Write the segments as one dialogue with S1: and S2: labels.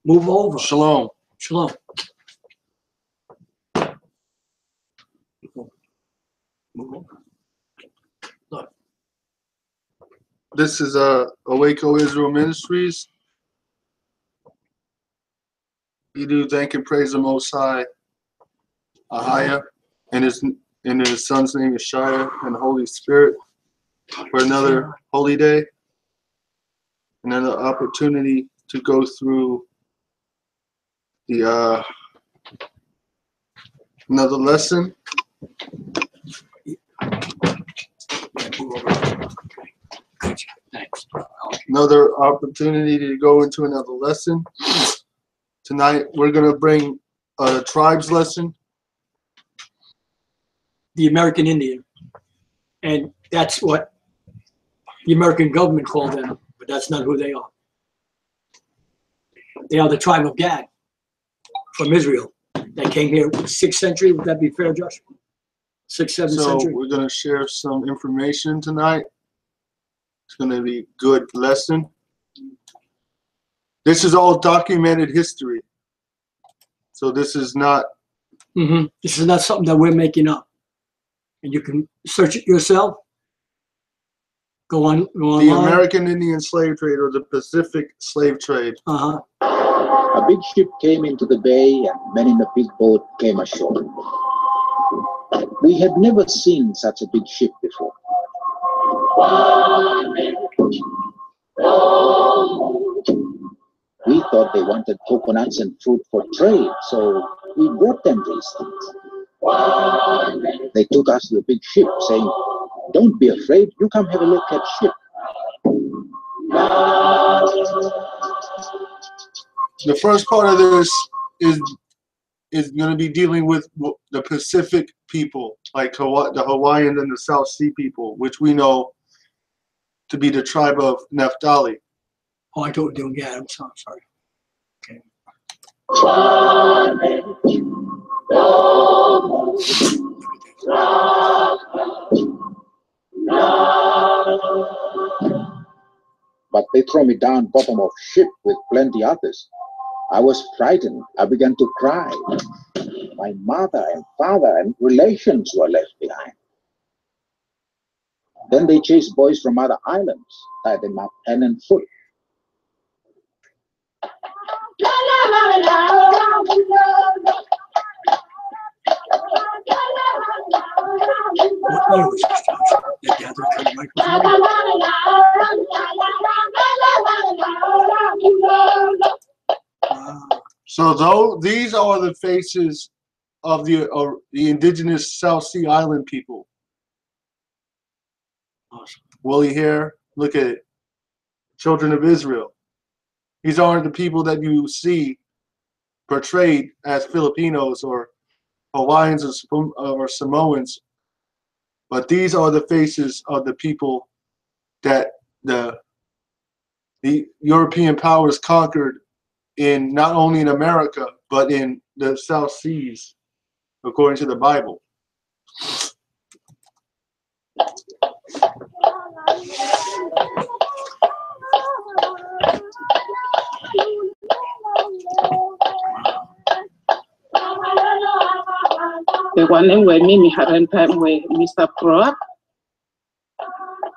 S1: Move over.
S2: Shalom.
S1: Shalom. Move over. Look.
S2: This is Awaco Israel Ministries. We do thank and praise the Most High, Ahayah, and his son's name Yashayah, and the Holy Spirit for another holy day, another opportunity to go through the another lesson.
S1: Thanks.
S2: Another opportunity to go into another lesson. Tonight we're going to bring a tribes lesson.
S1: The American Indian. And that's what the American government called them, but that's not who they are. They are the tribe of Gad from Israel that came here 6th century. Would that be fair, Josh? 6th, 7th century.
S2: So we're going to share some information tonight. It's going to be a good lesson. This is all documented history. So this is not...
S1: This is not something that we're making up. And you can search it yourself. Go online.
S2: The American Indian slave trade, or the Pacific slave trade.
S3: A big ship came into the bay and men in a big boat came ashore. We had never seen such a big ship before. We thought they wanted coconuts and fruit for trade, so we brought them these things. They took us to the big ship, saying, "Don't be afraid, you come have a look at ship."
S2: The first part of this is going to be dealing with the Pacific people, like the Hawaiians and the South Sea people, which we know to be the tribe of Naphtali.
S1: Oh, I thought we were doing Gad. I'm sorry. Okay.
S3: But they threw me down bottom of ship with plenty others. I was frightened. I began to cry. My mother and father and relations were left behind. Then they chased boys from other islands, tied them up hand and foot.
S1: What year was this, Josh? They gathered to the microphone?
S2: So these are the faces of the indigenous South Sea Island people.
S1: Awesome.
S2: Woolly hair, look at it. Children of Israel. These aren't the people that you see portrayed as Filipinos or Hawaiians or Samoans, but these are the faces of the people that the European powers conquered in not only in America but in the South Seas, according to the Bible.
S4: The one where Mimi had time where Mr. Barak,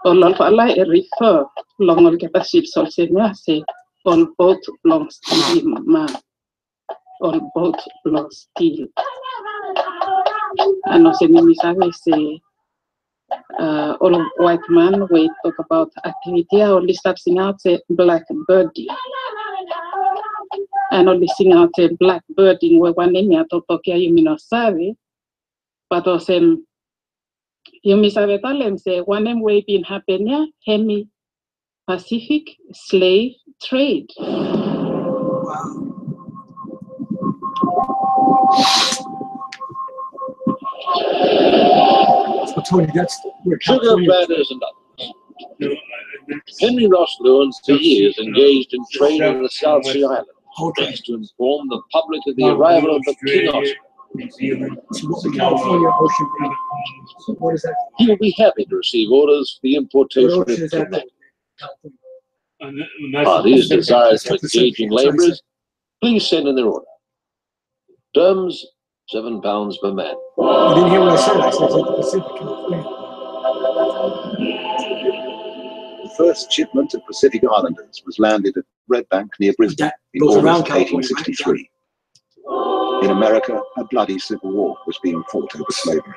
S4: or Lolfala refer long on capacity solsenia on both long steel man, on both long steel. And also Mimi say all of white man we talk about activity only starting out a black birdie. And only sing out a black birding where one name at Tokia you mean sorry. But also you miss a talent say one name way been happening Hemi Pacific slave trade.
S1: So Tony, that's where
S5: Sugar planters and others. Henry Ross Lewis for years engaged in trade in the South Sea Islands, to inform the public of the arrival of the King Oscar.
S1: So what's the California Ocean? What is that?
S5: He will be happy to receive orders for the importation of connect. Parties desirous of engaging laborers Please send in their order. Terms, £7 per man.
S1: You didn't hear what I said. I said the Pacific.
S6: The first shipment of Pacific Islanders was landed at Red Bank near Brisbane in August 1863. In America, a bloody civil war was being fought over slavery.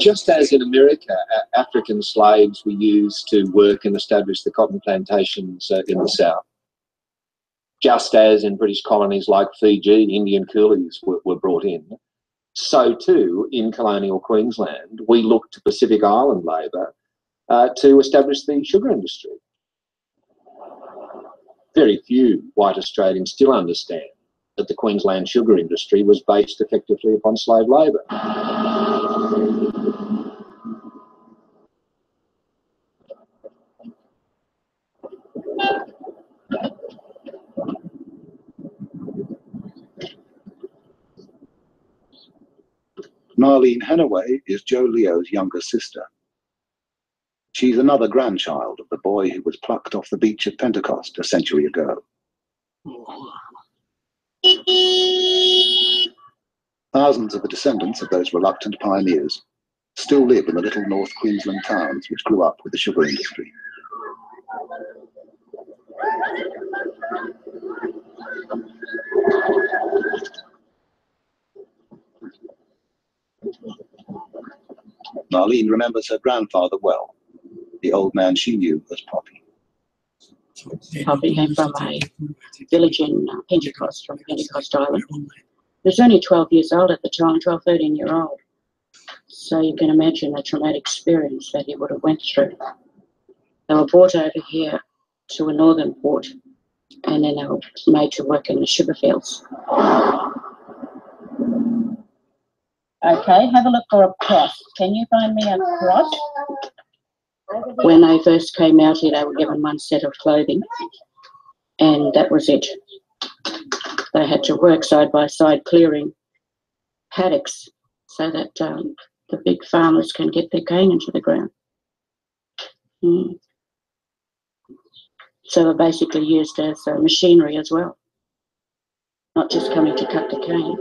S5: Just as in America, African slaves were used to work and establish the cotton plantations in the South. Just as in British colonies like Fiji, Indian coolies were brought in, so too in colonial Queensland, we looked to Pacific Island labour to establish the sugar industry. Very few white Australians still understand that the Queensland sugar industry was based effectively upon slave labour.
S6: Ahayah is Joe Leo's younger sister. She's another grandchild of the boy who was plucked off the beach at Pentecost a century ago. Thousands of the descendants of those reluctant pioneers still live in the little North Queensland towns which grew up with the sugar industry. Marlene remembers her grandfather well, the old man she knew as Poppy.
S7: Poppy came from a village in Pentecost, from Pentecost Island. He was only 12 years old at the time, 12, 13-year-old. So you can imagine the traumatic experience that he would have went through. They were brought over here to a northern port, and then they were made to work in the sugar fields. Okay, have a look for a cross. Can you find me a cross? When they first came out here, they were given one set of clothing, and that was it. They had to work side by side clearing paddocks so that the big farmers can get their cane into the ground. So they're basically used as machinery as well, not just coming to cut the cane.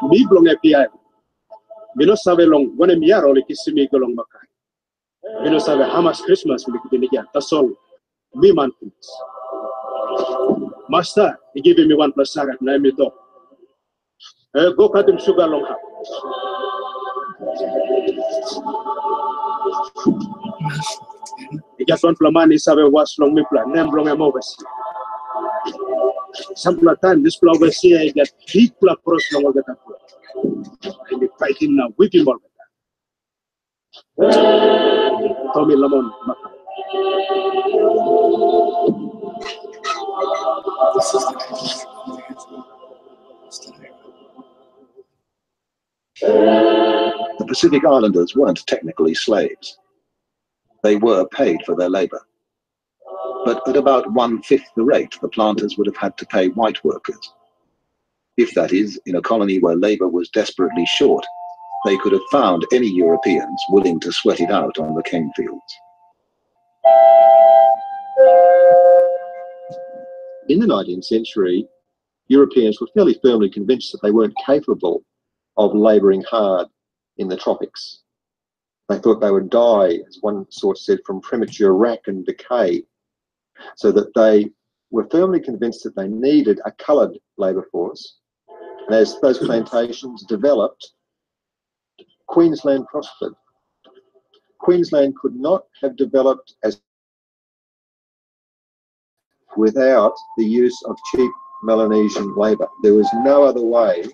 S8: Mi blong API. Mino sabe long one miaro le kisimi golong makai. Mino sabe Hamas Christmas le kibiniya tasol mi mantis. Master, he gave me 1 plus sagat na mi to. Go katim sugar long ha. He just 1 plamani sabe was long mi plan nem blong amovas. Some time this flower here I get big cross long get up. And they fighting now with him all that. Tommy Lamon.
S6: The Pacific Islanders weren't technically slaves. They were paid for their labor. But at about 1/5 the rate the planters would have had to pay white workers. If that is, in a colony where labor was desperately short, they could have found any Europeans willing to sweat it out on the cane fields.
S8: In the 19th century, Europeans were fairly firmly convinced that they weren't capable of labouring hard in the tropics. They thought they would die, as one source said, from premature rack and decay, so that they were firmly convinced that they needed a coloured labour force. And as those plantations developed, Queensland prospered. Queensland could not have developed as without the use of cheap Melanesian labour. There was no other way.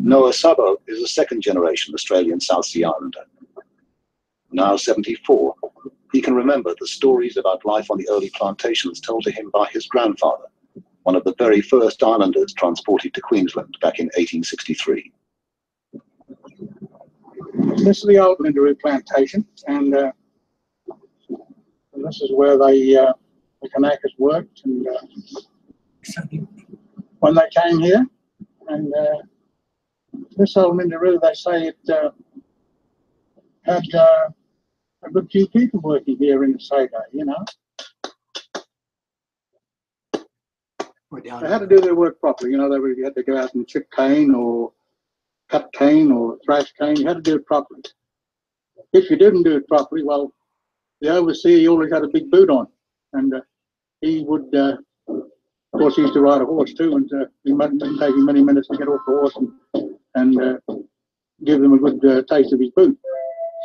S6: Noah Sabo is a second-generation Australian South Sea Islander. Now 74, he can remember the stories about life on the early plantations told to him by his grandfather, one of the very first islanders transported to Queensland back in 1863.
S9: This is the old Lindaroo plantation, and this is where the Kanakas worked. And when they came here, and this old Lindaroo, they say it had a good few people working here in the Seder, you know. They had to do their work properly, you know. They had to go out and chip cane or cut cane or thrash cane. You had to do it properly. If you didn't do it properly, well, the overseer, he always had a big boot on, and he would, of course, he used to ride a horse too, and it didn't take him many minutes to get off the horse and give them a good taste of his boot,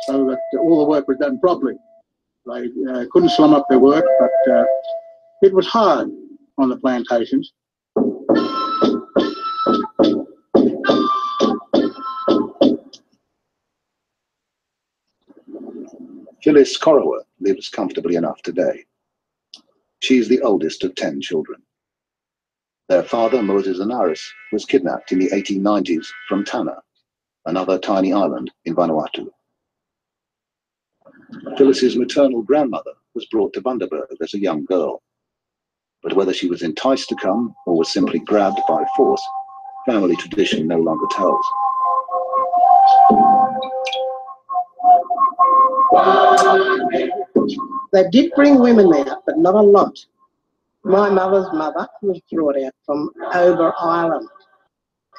S9: so that all the work was done properly. They couldn't slum up their work, but it was hard on the plantations.
S6: Phyllis Corower lives comfortably enough today. She is the oldest of 10 children. Their father, Moses Anaris, was kidnapped in the 1890s from Tanna, another tiny island in Vanuatu. Phyllis's maternal grandmother was brought to Bundaberg as a young girl, but whether she was enticed to come or was simply grabbed by force, family tradition no longer tells.
S10: They did bring women out, but not a lot. My mother's mother was brought out from Over Island,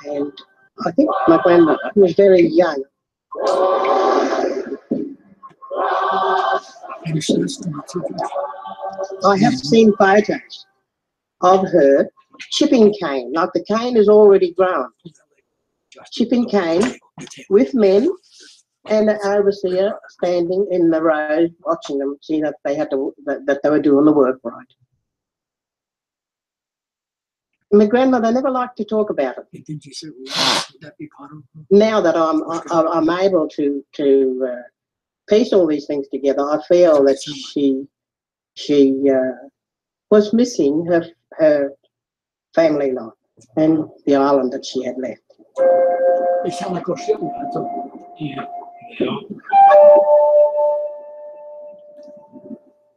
S10: and I think my grandmother was very young. I have seen photos of her chipping cane, like the cane is already grown. Chipping cane with men and an overseer standing in the road watching them, see that they had to, that they were doing the work right. My grandmother never liked to talk about it. Now that I'm able to piece all these things together, I feel that she was missing her family life and the island that she had left.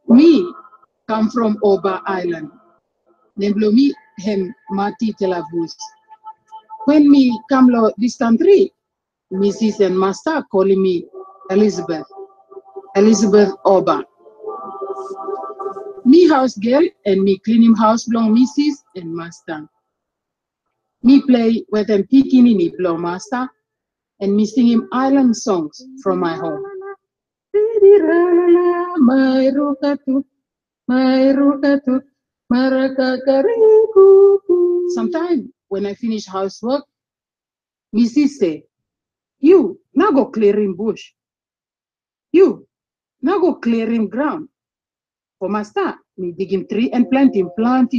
S11: Me come from Oba Island. Nemblomi hem mati telavus. When me come lo this country, Mrs. and Master calling me Elizabeth Oba. Me house girl and me cleaning house belong Mrs. and Master. Me play with them pikinini belong Master, and me sing him island songs from my home. My rukatu, sometimes when I finish housework, Mrs. say, "You now go clearing bush. You now go clearing ground. For Master, me digging tree and planting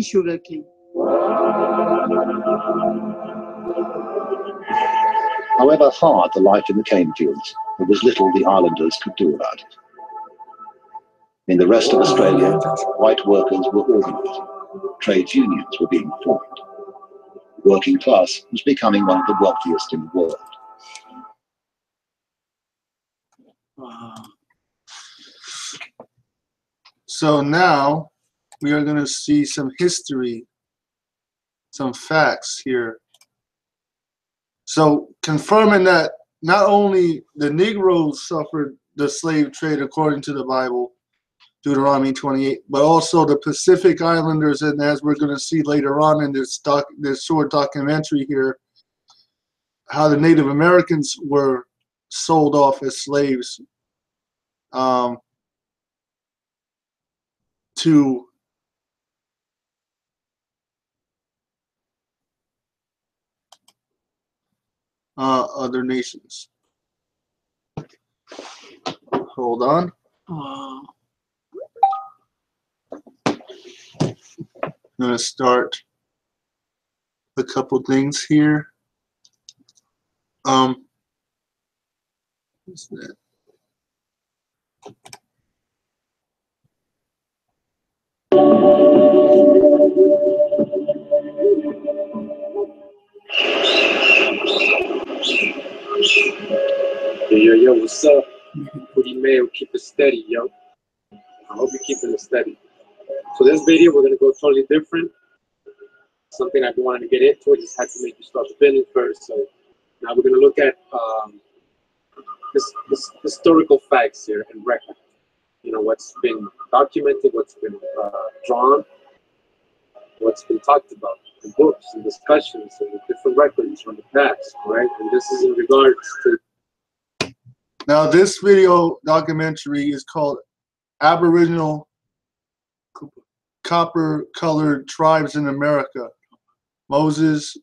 S11: sugar cane."
S6: However hard the life in the cane fields, there was little the islanders could do about it. In the rest of Australia, white workers were organised. Trade unions were being formed. The working class was becoming one of the wealthiest in the world.
S2: So now we are going to see some history, some facts here. So confirming that not only the Negroes suffered the slave trade according to the Bible, Deuteronomy 28, but also the Pacific Islanders, and as we're going to see later on in this short documentary here, how the Native Americans were sold off as slaves to other nations. Hold on. I'm going to start a couple things here. What's that?
S12: Yo, what's up? Pretty male, keep it steady, yo. I hope you're keeping it steady. So this video, we're gonna go totally different. Something I've been wanting to get into, I just had to make you start spinning first. So now we're gonna look at this historical facts here and record. You know, what's been documented, what's been drawn, what's been talked about in books and discussions and different records from the past, right? And this is in regards to.
S2: Now, this video documentary is called Aboriginal Copper-Colored Tribes in America. Moses,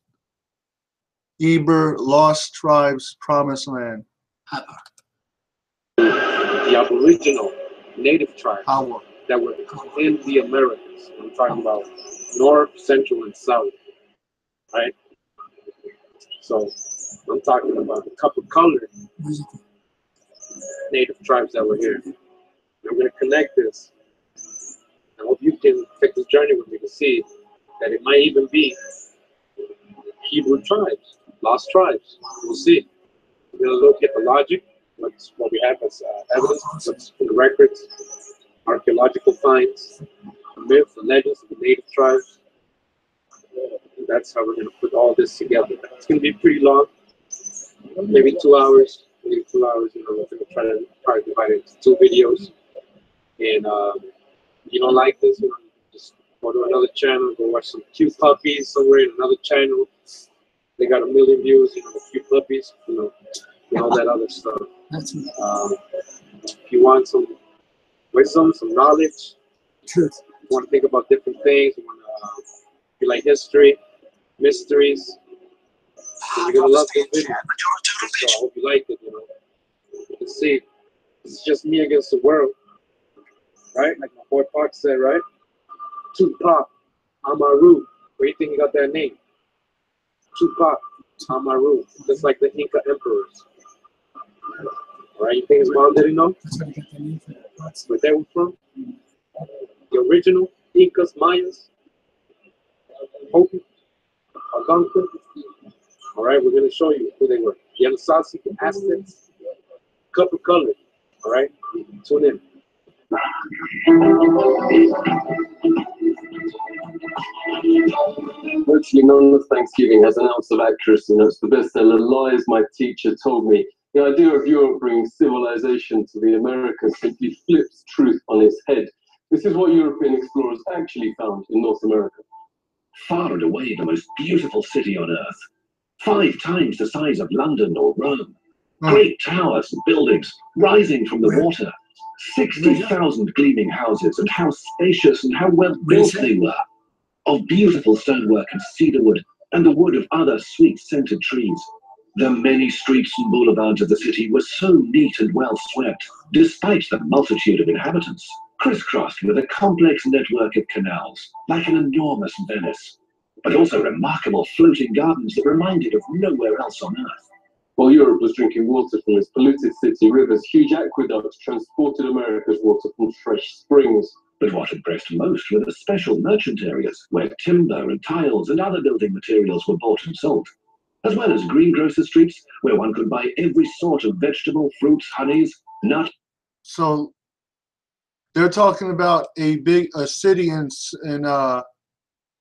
S2: Eber, Lost Tribes, Promised Land.
S12: The Aboriginal native tribes that were in the Americas. I'm talking about North, Central, and South, right? So I'm talking about the copper-colored native tribes that were here. And I'm going to connect this. I hope you can take this journey with me to see that it might even be Hebrew tribes, lost tribes. We'll see. We're going to look at the logic, what we have as evidence, what's in the records, archaeological finds, the myths, the legends of the native tribes. And that's how we're going to put all this together. It's going to be pretty long, maybe 2 hours. Maybe 2 hours. You know, we're going to try to probably divide it into 2 videos. And you don't like this, you know, just go to another channel, go watch some cute puppies somewhere in another channel. They got 1 million views, you know, cute puppies, you know, and all that other stuff. If you want some wisdom, some knowledge, you want to think about different things, you want to, if you like history, mysteries, you're going to love this video. So I hope you like it, you know. You can see, it's just me against the world, right? Like my boy Park said, right? Tupac Amaru. Where do you think he got that name? Tupac Amaru. Just like the Inca emperors. Right? You think his mom didn't know where they were from? The original Incas, Mayas, Hopi, Algonquin. All right, we're going to show you who they were. Yashayah, Aztecs, copper-colored. All right, tune in.
S13: Virtually none of Thanksgiving has an ounce of accuracy. It's the bestseller Lies My Teacher Told Me. The idea of Europe bringing civilization to the Americas simply flips truth on its head. This is what European explorers actually found in North America.
S14: Far and away the most beautiful city on earth. 5 times the size of London or Rome. Great towers and buildings rising from the water. 60,000 gleaming houses, and how spacious and how well built they were. Of beautiful stonework and cedarwood, and the wood of other sweet-scented trees. The many streets and boulevards of the city were so neat and well swept, despite the multitude of inhabitants, crisscrossed with a complex network of canals, like an enormous Venice, but also remarkable floating gardens that reminded of nowhere else on earth.
S13: While Europe was drinking water from its polluted city rivers, huge aqueducts transported America's water from fresh springs.
S14: But what impressed most were the special merchant areas, where timber and tiles and other building materials were bought and sold, as well as greengrocer streets, where one could buy every sort of vegetable, fruits, honeys, nuts.
S2: So they're talking about a city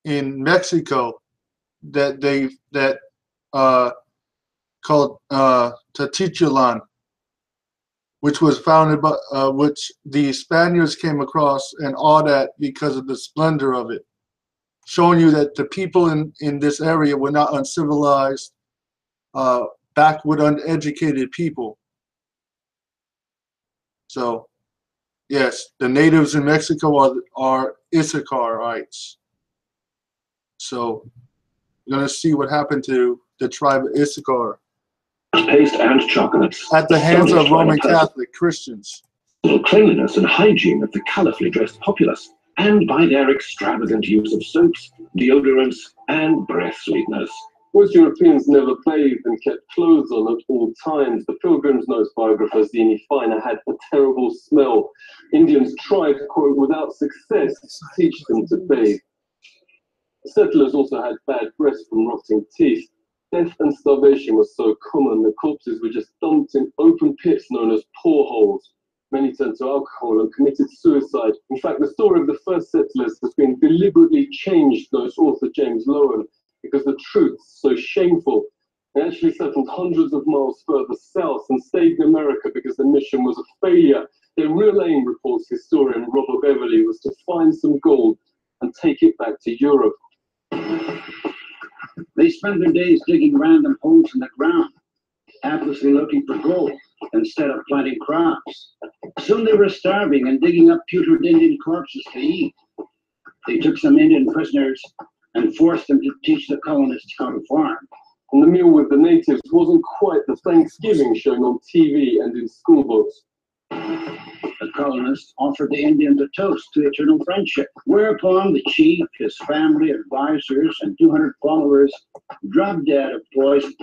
S2: in Mexico that called Tatichulan, which was founded by which the Spaniards came across and awed at because of the splendor of it, showing you that the people in this area were not uncivilized, backward, uneducated people. So, yes, the natives in Mexico are Issacharites. So, we're going to see what happened to the tribe of Issachar
S14: Paste and chocolates
S2: at the hands of Roman Catholic Christians.
S14: Cleanliness and hygiene of the colorfully dressed populace, and by their extravagant use of soaps, deodorants, and breath sweeteners.
S13: Most Europeans never bathed and kept clothes on at all times. The Pilgrim's Notes biographer Zini Finer had a terrible smell. Indians tried, quote, without success, to teach them to bathe. Settlers also had bad breath from rotting teeth. death and starvation was so common that corpses were just dumped in open pits known as poreholes. Many turned to alcohol and committed suicide. In fact, the story of the first settlers has been deliberately changed, notes author James Lowen, because the truth's so shameful. They actually settled hundreds of miles further south and stayed in America because the mission was a failure. Their real aim, reports historian Robert Beverly, was to find some gold and take it back to Europe.
S15: They spent their days digging random holes in the ground, aimlessly looking for gold instead of planting crops. Soon they were starving and digging up putrid Indian corpses to eat. They took some Indian prisoners and forced them to teach the colonists how to farm.
S13: And the meal with the natives wasn't quite the Thanksgiving shown on TV and in school books.
S15: The colonists offered the Indians a toast to eternal friendship, whereupon the chief, his family, advisors, and 200 followers dropped dead of poison.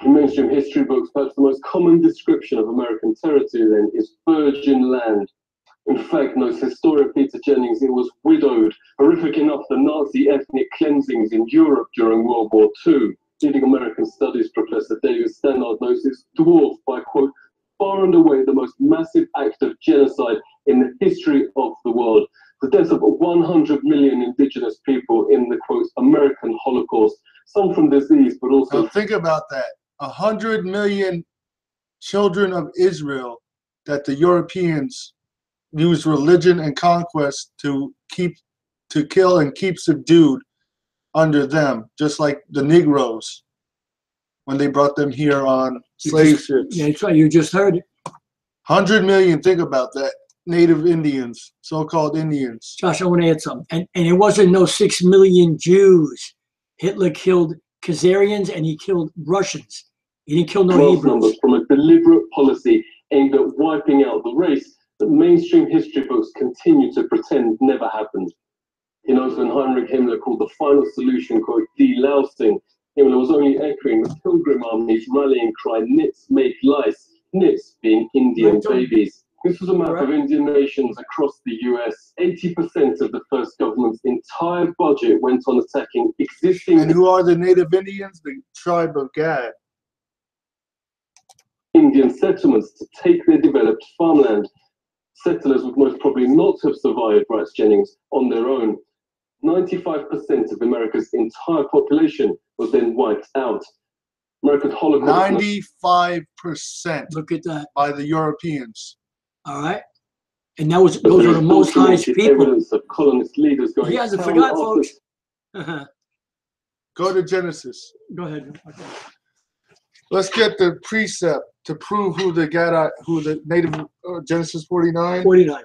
S13: In mainstream history books, perhaps the most common description of American territory then is virgin land. In fact, notes historian Peter Jennings, it was widowed. Horrific enough, the Nazi ethnic cleansings in Europe during World War II. Leading American studies professor David Stannard notes it's dwarfed by, quote, far and away the most massive act of genocide in the history of the world. The death of 100 million indigenous people in the, quote, American Holocaust. Some from disease, but also...
S2: Now think about that. 100 million children of Israel that the Europeans used religion and conquest to kill and keep subdued under them, just like the Negroes when they brought them here on slave ships.
S1: Yeah, that's right. You just heard it.
S2: 100 million, think about that. Native Indians, so-called Indians.
S1: Josh, I want to add something. And it wasn't no 6 million Jews. Hitler killed Khazarians and he killed Russians. He didn't kill no Hebrews.
S13: Numbers from a deliberate policy aimed at wiping out the race that mainstream history books continue to pretend never happened. He knows when Heinrich Himmler called the final solution, quote, delousing, Himmler was only echoing the Pilgrim Army's rallying cry, nits make lice, nits being Indian babies. This was a map of Indian nations across the US. 80% of the first government's entire budget went on attacking existing...
S2: And who are the native Indians? The tribe of Gad.
S13: Indian settlements to take their developed farmland. Settlers would most probably not have survived, writes Jennings, on their own. 95% of America's entire population was then wiped out. American Holocaust...
S2: 95%.
S1: Look at that.
S2: By the Europeans.
S1: All right. And those are the most highest people.
S13: Evidence of colonist leaders going...
S1: He hasn't forgot, folks.
S2: Go to Genesis.
S1: Go ahead. Okay.
S2: Let's get the precept to prove who the native, Genesis 49?
S1: 49.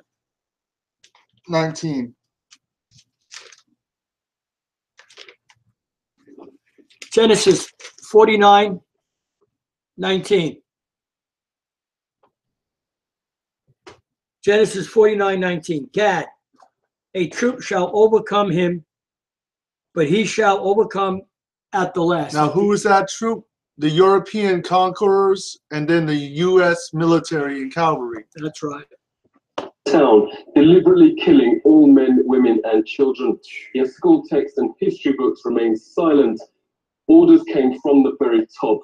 S2: 19.
S1: Genesis 49, 19. Genesis 49, 19. Gad, a troop shall overcome him, but he shall overcome at the last.
S2: Now, who is that troop? The European conquerors and then the U.S. military and cavalry.
S1: That's right.
S13: Town, deliberately killing all men, women, and children. Yet school texts and history books remain silent. Orders came from the very top.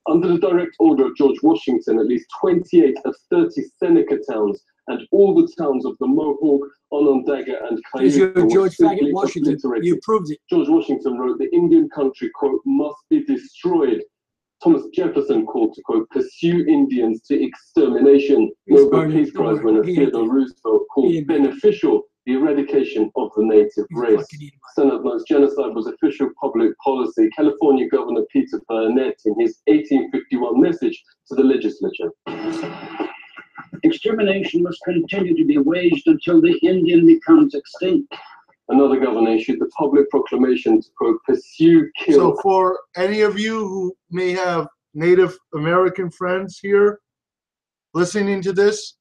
S13: Under the direct order of George Washington, at least 28 of 30 Seneca towns and all the towns of the Mohawk, Onondaga, and Cayuga were
S1: George
S13: simply
S1: Washington.
S13: obliterated.
S1: You proved it.
S13: George Washington wrote, the Indian country, quote, must be destroyed. Thomas Jefferson called to, quote, pursue Indians to extermination. Nobel Peace Prize winner Theodore Roosevelt called beneficial the eradication of the native race. Senate notes genocide was official public policy. California Governor Peter Burnett, in his 1851 message to the legislature.
S15: Extermination must continue to be waged until the Indian becomes extinct.
S13: Another governor issued the public proclamation to, quote, pursue, kill.
S2: So for any of you who may have Native American friends here listening to this,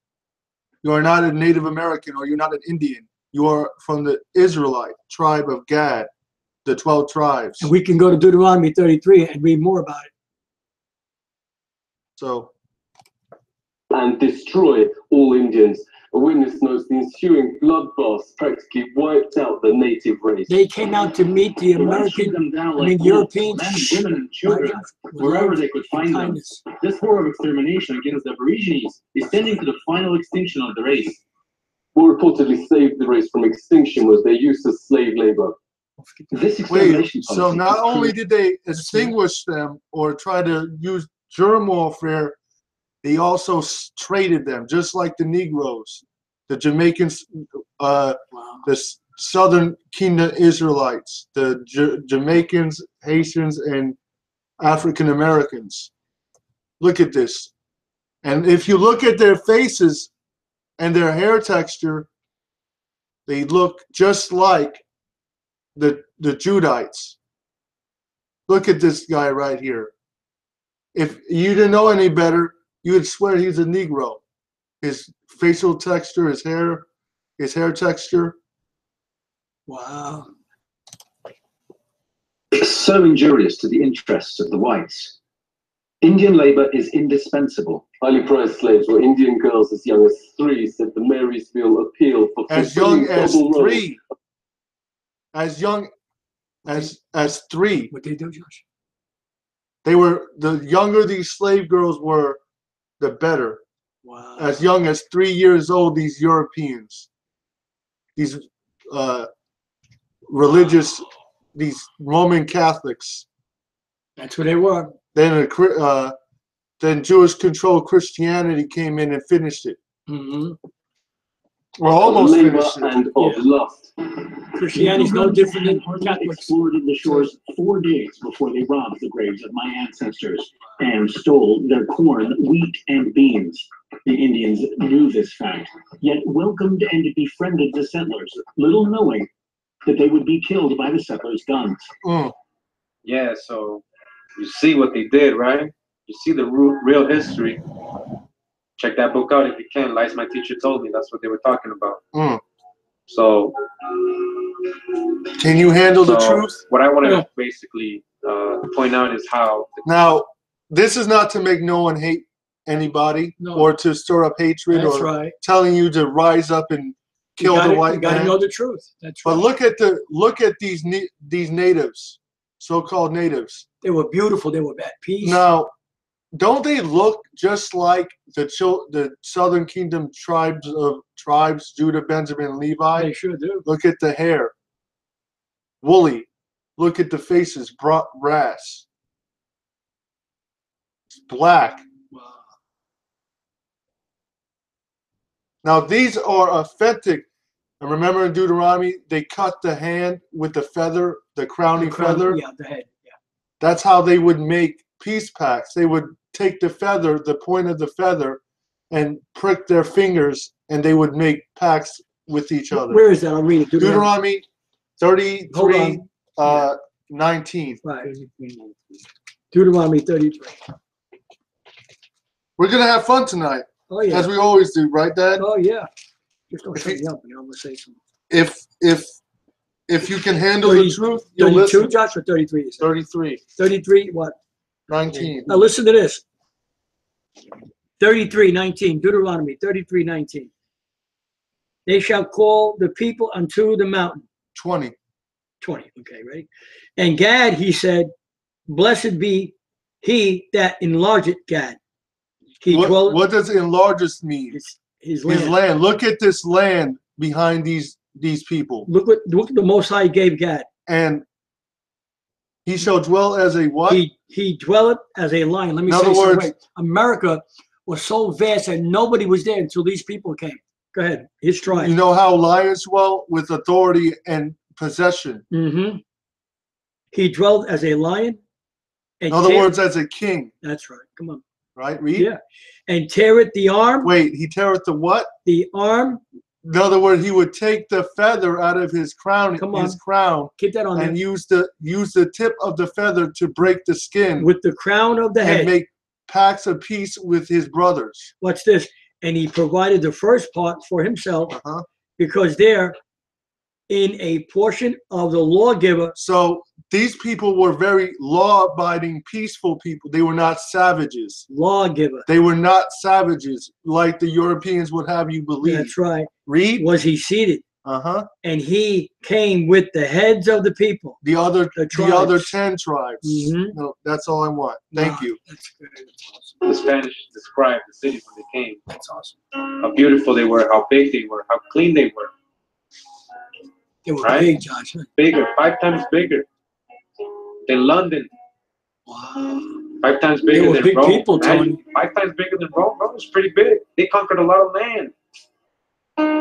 S2: you are not a Native American or you're not an Indian. You are from the Israelite tribe of Gad, the 12 tribes.
S1: And we can go to Deuteronomy 33 and read more about it.
S2: So.
S13: And destroy all Indians. A witness knows the ensuing bloodbaths practically wiped out the native race.
S1: They came out to meet the American, Europeans,
S15: men, women, and children, wherever they could find them. This war of extermination against the Aborigines is tending to the final extinction of the race.
S13: What reportedly saved the race from extinction was their use of slave labor.
S2: Wait, so not only did they extinguish them or try to use germ warfare, they also traded them, just like the Negroes, the Jamaicans, the Southern Kingdom Israelites, the Jamaicans, Haitians, and African Americans. Look at this. And if you look at their faces and their hair texture, they look just like the Judites. Look at this guy right here. If you didn't know any better, you would swear he's a Negro. His facial texture, his hair texture.
S1: Wow.
S15: It's so injurious to the interests of the whites. Indian labor is indispensable.
S13: Highly prized slaves were Indian girls as young as 3, said the Marysville Appeal for
S2: as young as 3. As young as 3.
S1: What they do, Josh?
S2: They were, the younger these slave girls were, the better.
S1: Wow.
S2: As young as 3 years old, these Europeans, these religious, these Roman Catholics.
S1: That's what they were.
S2: Then Jewish-controlled Christianity came in and finished it.
S1: Mm-hmm.
S2: Or almost finished it.
S13: And of lust.
S1: Christianity's no different than Catholics.
S15: Explored the shores 4 days before they robbed the graves of my ancestors and stole their corn, wheat, and beans. The Indians knew this fact, yet welcomed and befriended the settlers, little knowing that they would be killed by the settlers' guns.
S12: Yeah, so you see what they did, right? You see the real history. Check that book out if you can. Lies My Teacher Told Me. That's what they were talking about. So,
S2: can you handle the truth?
S12: What I want to basically point out is how.
S2: Now, this is not to make no one hate anybody or to stir up hatred or telling you to rise up and kill the white man.
S1: You got to know the truth. That's right.
S2: But look at these natives, so-called natives.
S1: They were beautiful. They were at peace.
S2: Now, don't they look just like the Southern Kingdom tribes, Judah, Benjamin, and Levi?
S1: They sure do.
S2: Look at the hair, woolly. Look at the faces, brass, black.
S1: Wow.
S2: Now these are authentic. And remember in Deuteronomy, they cut the hand with the feather, the crowning feather.
S1: Yeah, the head. Yeah.
S2: That's how they would make peace pacts. They would take the feather, the point of the feather, and prick their fingers, and they would make pacts with each other.
S1: Where is that? I'll read it.
S2: Deuteronomy 33, 19.
S1: Right. Deuteronomy 33.
S2: We're gonna have fun tonight.
S1: Oh yeah.
S2: As we always do, right, Dad?
S1: Oh yeah. Just don't shut me up. I'm gonna say something.
S2: If you can handle the truth, you'll
S1: 32,
S2: listen.
S1: Josh, or 33?
S2: 33.
S1: 33, what?
S2: 19.
S1: Now listen to this. 33:19, Deuteronomy 33:19. They shall call the people unto the mountain.
S2: 20.
S1: Okay, ready? And Gad, he said, blessed be he that enlargeth Gad.
S2: What does enlargeth mean?
S1: His land.
S2: His land. Look at this land behind these people.
S1: Look what the Most High gave Gad.
S2: And he shall dwell as a what?
S1: He dwelleth as a lion. Let me say something. America was so vast that nobody was there until these people came. Go ahead. His tribe.
S2: You know how lions dwell? With authority and possession.
S1: Mm-hmm. He dwelled as a lion.
S2: In other words, as a king.
S1: That's right. Come on.
S2: Right? Read.
S1: Yeah. And teareth the arm.
S2: Wait, he teareth the what?
S1: The arm.
S2: In other words, he would take the feather out of his crown.
S1: Come on.
S2: His crown.
S1: Keep that on
S2: and
S1: there.
S2: use the tip of the feather to break the skin.
S1: With the crown of the head.
S2: And make pacts of peace with his brothers.
S1: Watch this. And he provided the first part for himself because there in a portion of the lawgiver.
S2: So these people were very law-abiding, peaceful people. They were not savages.
S1: Lawgiver.
S2: They were not savages like the Europeans would have you believe.
S1: That's right.
S2: Read.
S1: Was he seated?
S2: Uh-huh.
S1: And he came with the heads of the people.
S2: The other 10 tribes.
S1: Mm-hmm.
S2: No, that's all I want. Thank you.
S1: That's good. That's awesome.
S12: The Spanish described the cities when they came.
S1: That's awesome.
S12: How beautiful they were, how big they were, how clean they were.
S1: They were
S12: right?
S1: big, Josh.
S12: Bigger, 5 times bigger than London.
S1: Wow.
S12: 5 times bigger
S1: They were
S12: than
S1: big
S12: Rome.
S1: people, Tony.
S12: 5 times bigger than Rome. Rome was pretty big. They conquered a lot of land.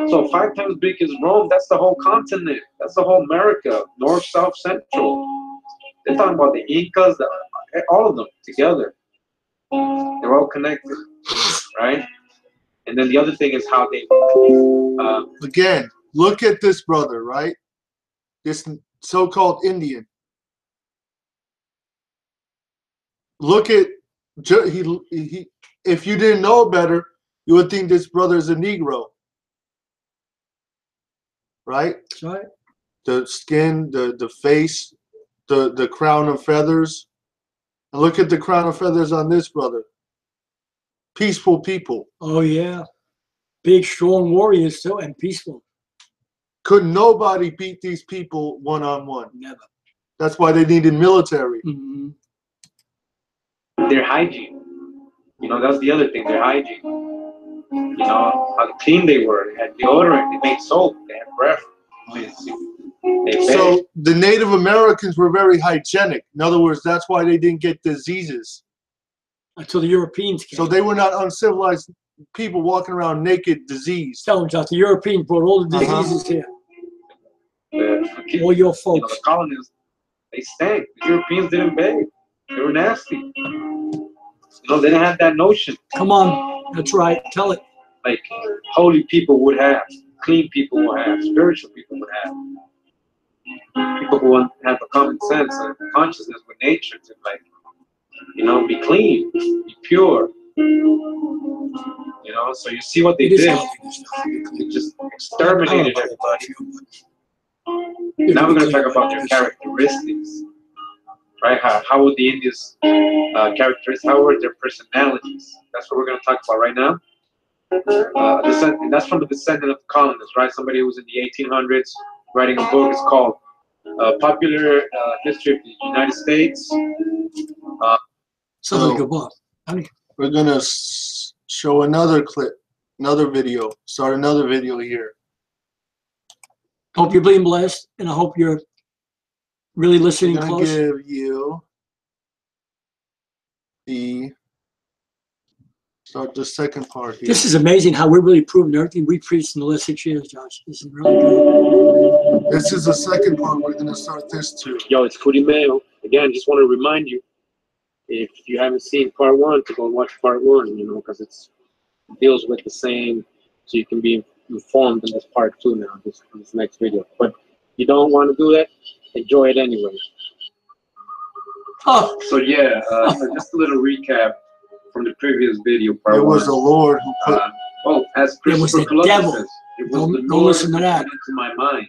S12: So 5 times big as Rome, that's the whole continent. That's the whole America, north, south, central. They're talking about the Incas, all of them together. They're all connected, right? And then the other thing is how they...
S2: Again, look at this brother, right? This so-called Indian. Look at... He, if you didn't know better, you would think this brother is a Negro. Right?
S1: That's right.
S2: The skin, the face, the crown of feathers. And look at the crown of feathers on this brother. Peaceful people.
S1: Oh, yeah. Big, strong warriors, too, and peaceful.
S2: Could nobody beat these people one-on-one?
S1: Never.
S2: That's why they needed military.
S1: Mm-hmm.
S12: Their hygiene. You know, that's the other thing, their hygiene. You know, how clean they were. They had deodorant, they made soap, they had breath.
S2: So the Native Americans were very hygienic. In other words, that's why they didn't get diseases.
S1: Until the Europeans came.
S2: So they were not uncivilized people walking around naked, diseased.
S1: Tell them, Josh, the Europeans brought all the diseases here. All your folks.
S12: You know, the colonists, they stank. The Europeans didn't bathe. They were nasty. You know, they didn't have that notion.
S1: Come on. That's right. Tell it.
S12: Like holy people would have. Clean people will have, spiritual people would have. People who have a common sense and consciousness with nature to, like, you know, be clean, be pure. You know, so you see what they did. They just exterminated everybody. Now we're going to talk about their characteristics, right? How were the Indians' characteristics? How were their personalities? That's what we're going to talk about right now. And that's from the descendant of the colonists, right? Somebody who was in the 1800s writing a book. It's called Popular History of the United States.
S1: Sounds like a book.
S2: We're going to show another clip, another video, start another video here.
S1: Hope you're being blessed, and I hope you're really listening
S2: I'm
S1: close.
S2: going to give you start the second part here.
S1: This is amazing how we're really proving everything we preached in the last 6 years, Josh. This is really good.
S2: This is the second part. We're going to start this too.
S12: Yo, it's Cootie Mayo. Again, just want to remind you, if you haven't seen part 1, to go watch part 1, you know, because it deals with the same, so you can be informed in this part 2 now, this next video. But you don't want to do that, enjoy it anyway.
S1: Oh.
S12: So yeah, just a little recap from the previous video. Part
S2: it was
S12: 1.
S2: the Lord who put.
S12: As Christopher Columbus says, it was the Lord
S1: listen to that.
S12: into my mind.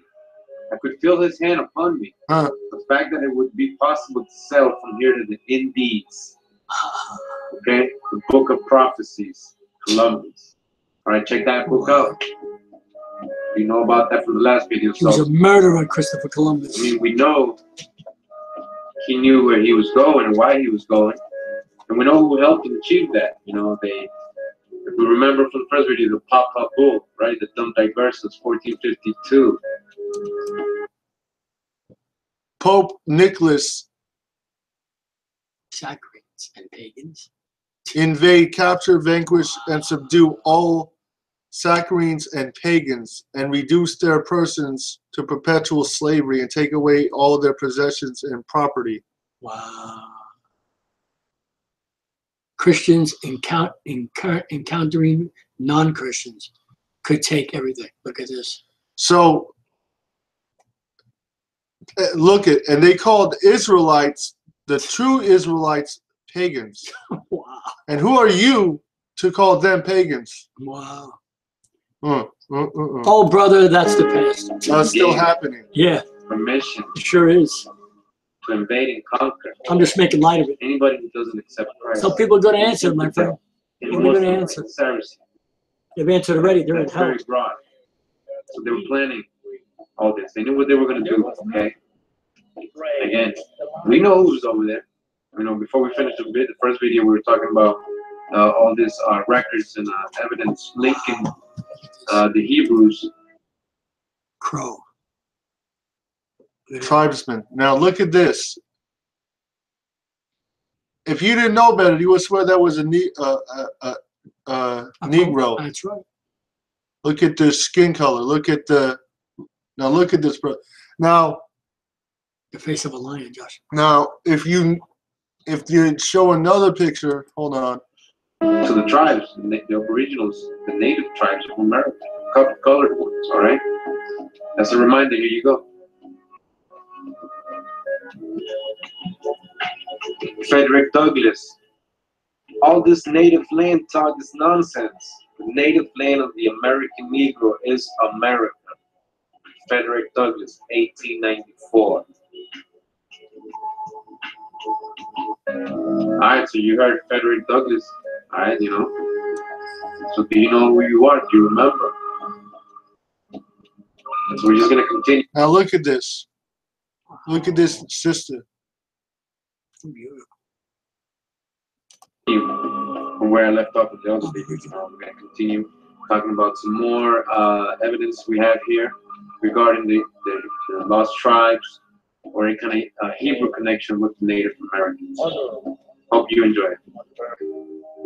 S12: I could feel His hand upon me.
S2: Huh.
S12: The fact that it would be possible to sail from here to the Indies. Okay, the Book of Prophecies, Columbus. All right, check that book out. You know about that from the last video.
S1: He was a murderer, Christopher Columbus.
S12: I mean, we know he knew where he was going and why he was going. And we know who helped him achieve that. You know, if we remember from the first video, the Papa Bull, right? The Dum Diversus, 1452.
S2: Pope Nicholas
S1: Saccharines and pagans.
S2: Invade, capture, vanquish, and subdue all Saccharines and pagans, and reduce their persons to perpetual slavery, and take away all their possessions and property.
S1: Wow. Christians encountering non-Christians could take everything. Look at this.
S2: So, look at, and they called Israelites, the true Israelites, pagans.
S1: Wow.
S2: And who are you to call them pagans?
S1: Wow. Oh, brother, that's the past.
S2: That's still happening.
S1: Yeah.
S12: Permission.
S1: It sure is.
S12: To invade and conquer.
S1: I'm just making light of it.
S12: Anybody who doesn't accept Christ.
S1: Some people are going to answer, my friend. People are going to answer. They've answered already. They're in hell.
S12: Very broad. So they were planning all this. They knew what they were going to do. Okay. Again, we know who's over there. You know, before we finished the first video, we were talking about all this records and evidence linking the Hebrews.
S1: Crow.
S2: Tribesmen. Now look at this. If you didn't know better, you would swear that was a Negro.
S1: That's right.
S2: Look at the skin color. Look at the. Now look at this, bro. Now.
S1: The face of a lion, Josh.
S2: Now, if you show another picture, hold on.
S12: To the tribes, the aboriginals, the native tribes of America, colored ones. All right. That's a reminder. Here you go. Frederick Douglass. All this native land talk is nonsense. The native land of the American Negro is America. Frederick Douglass, 1894. Alright, so you heard Frederick Douglass. Alright, you know. So do you know who you are? Do you remember? So we're just going to continue.
S2: Now look at this. Look at this sister.
S12: From where I left off with the other video, we're going to continue talking about some more evidence we have here regarding the lost tribes or any kind of Hebrew connection with the Native Americans. Hope you enjoy it.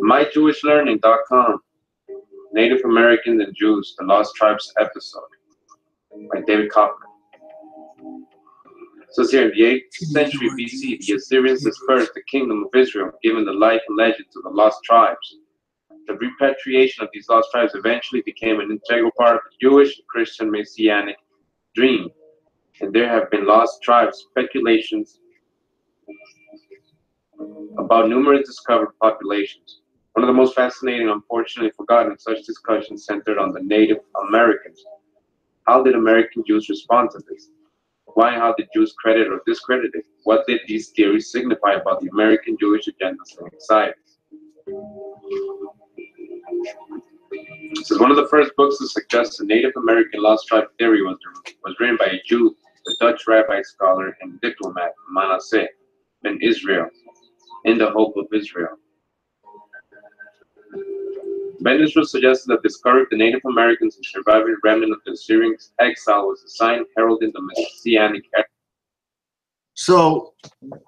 S12: MyJewishLearning.com, Native Americans and Jews, the Lost Tribes episode by David Kaufman. So here, in the 8th century BC, the Assyrians dispersed the kingdom of Israel, giving the life and legend to the lost tribes. The repatriation of these lost tribes eventually became an integral part of the Jewish and Christian Messianic dream. And there have been lost tribes speculations about numerous discovered populations. One of the most fascinating, unfortunately forgotten, such discussions centered on the Native Americans. How did American Jews respond to this? Why and how did Jews credit or discredit it? What did these theories signify about the American Jewish agendas and anxieties? This is one of the first books to suggest the Native American lost tribe theory was written by a Jew, the Dutch rabbi, scholar, and diplomat Manasseh in Israel, in the Hope of Israel. Ben Israel suggested that discovered the Native Americans and surviving remnant of the Assyrian exile was a sign heralding the Messianic era.
S2: So,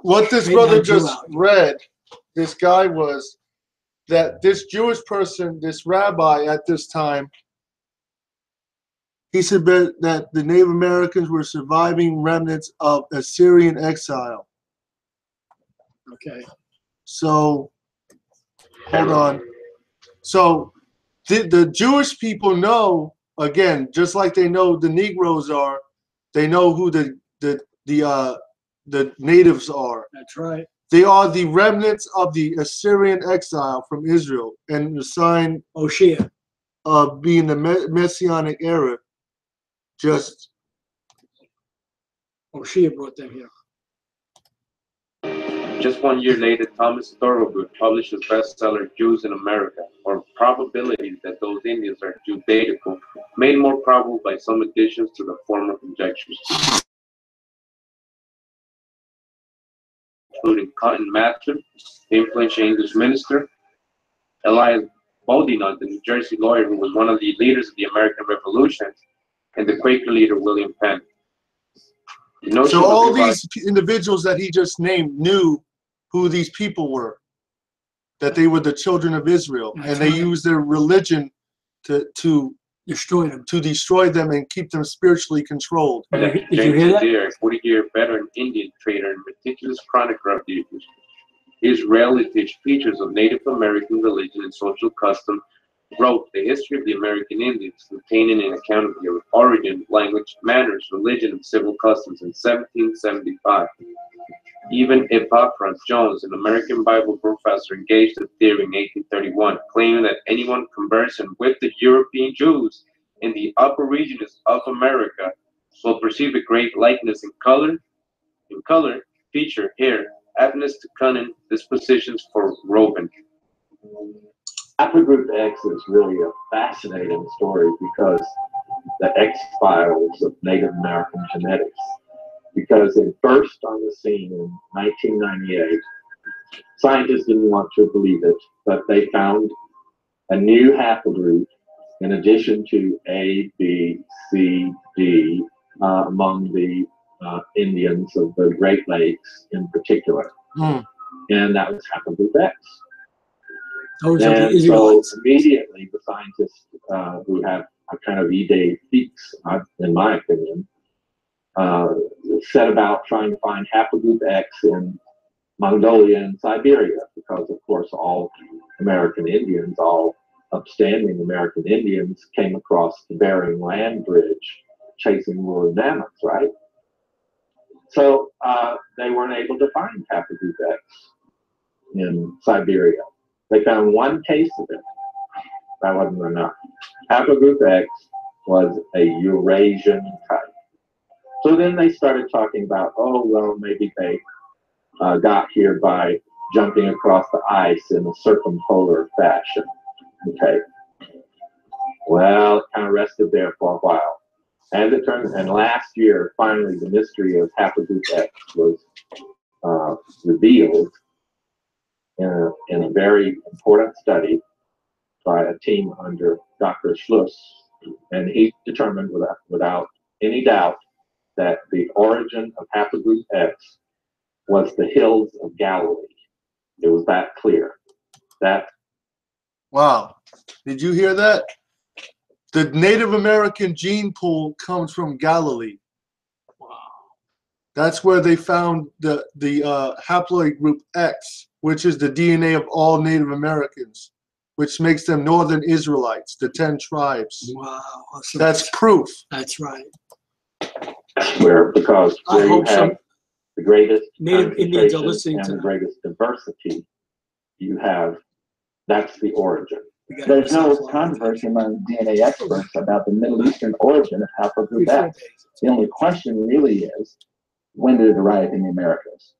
S2: what this brother just read, this guy was that this Jewish person, this rabbi at this time, he said that the Native Americans were surviving remnants of Assyrian exile.
S1: Okay.
S2: So, hold on. So, the Jewish people know, again, just like they know the Negroes are, they know who the natives are.
S1: That's right.
S2: They are the remnants of the Assyrian exile from Israel, and the sign of being the Messianic era. Just
S1: Oshia brought them here.
S12: Just 1 year later, Thomas Thorogood published his bestseller, Jews in America, or Probabilities that Those Indians Are Judaical, made more probable by some additions to the former conjectures, including Cotton Mather, the influential English minister, Elias Boudinot, the New Jersey lawyer who was one of the leaders of the American Revolution, and the Quaker leader William Penn.
S2: So all these individuals that he just named knew who these people were, that they were the children of Israel, and they used their religion to destroy them and keep them spiritually controlled.
S1: Did you hear that?
S12: A 40-year veteran Indian trader and meticulous chronicler of the Israeli features of Native American religion and social custom, wrote The History of the American Indians, containing an account of their origin, language, manners, religion, and civil customs in 1775. Even Epaphras Jones, an American Bible professor, engaged in theory in 1831, claiming that anyone conversant with the European Jews in the upper regions of America will perceive a great likeness in color, feature, hair, aptness to cunning, dispositions for roving.
S5: Haplogroup X is really a fascinating story because the X-Files of Native American genetics. Because it burst on the scene in 1998. Scientists didn't want to believe it, but they found a new haplogroup in addition to A, B, C, D among the Indians of the Great Lakes in particular. And that was haplogroup X. And so immediately the scientists who have a kind of E-Day peaks, in my opinion, set about trying to find haplogroup X in Mongolia and Siberia, because of course all American Indians, all upstanding American Indians, came across the Bering Land Bridge chasing woolly mammoths, right? So they weren't able to find haplogroup X in Siberia. They found one case of it. That wasn't enough. Haplogroup X was a Eurasian type. So then they started talking about, oh, well, maybe they got here by jumping across the ice in a circumpolar fashion. Okay. Well, it kind of rested there for a while. As it turned, and last year, finally, the mystery of haplogroup X was revealed in a very important study by a team under Dr. Schluss, and he determined without any doubt that the origin of haplogroup X was the hills of Galilee. It was that clear.
S2: Wow. Did you hear that? The Native American gene pool comes from Galilee. Wow. That's where they found the haploid group X, which is the DNA of all Native Americans, which makes them Northern Israelites, the 10 tribes.
S1: Wow. Awesome.
S2: That's proof.
S1: That's right.
S5: Because where you have the greatest
S1: Native Indians are listening
S5: and
S1: to
S5: the greatest diversity, you have, that's the origin.
S16: There's no controversy among DNA experts about the Middle Eastern origin of haplogroup X. The only question really is, when did it arrive in the Americas?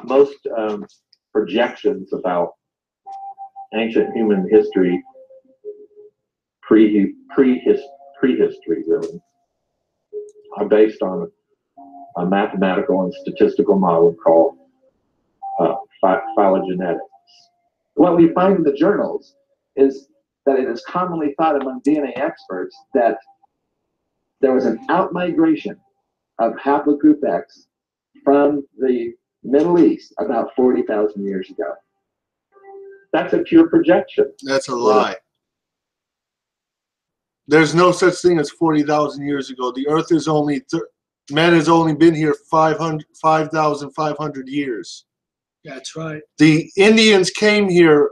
S5: Most projections about ancient human history, prehistory really, are based on a mathematical and statistical model called phylogenetics.
S16: What we find in the journals is that it is commonly thought among DNA experts that there was an outmigration of haplogroup X from the Middle East about 40,000 years ago.
S5: That's a pure projection.
S2: That's a lie. There's no such thing as 40,000 years ago. The earth is only, man has only been here 5,500 years.
S1: That's right.
S2: The Indians came here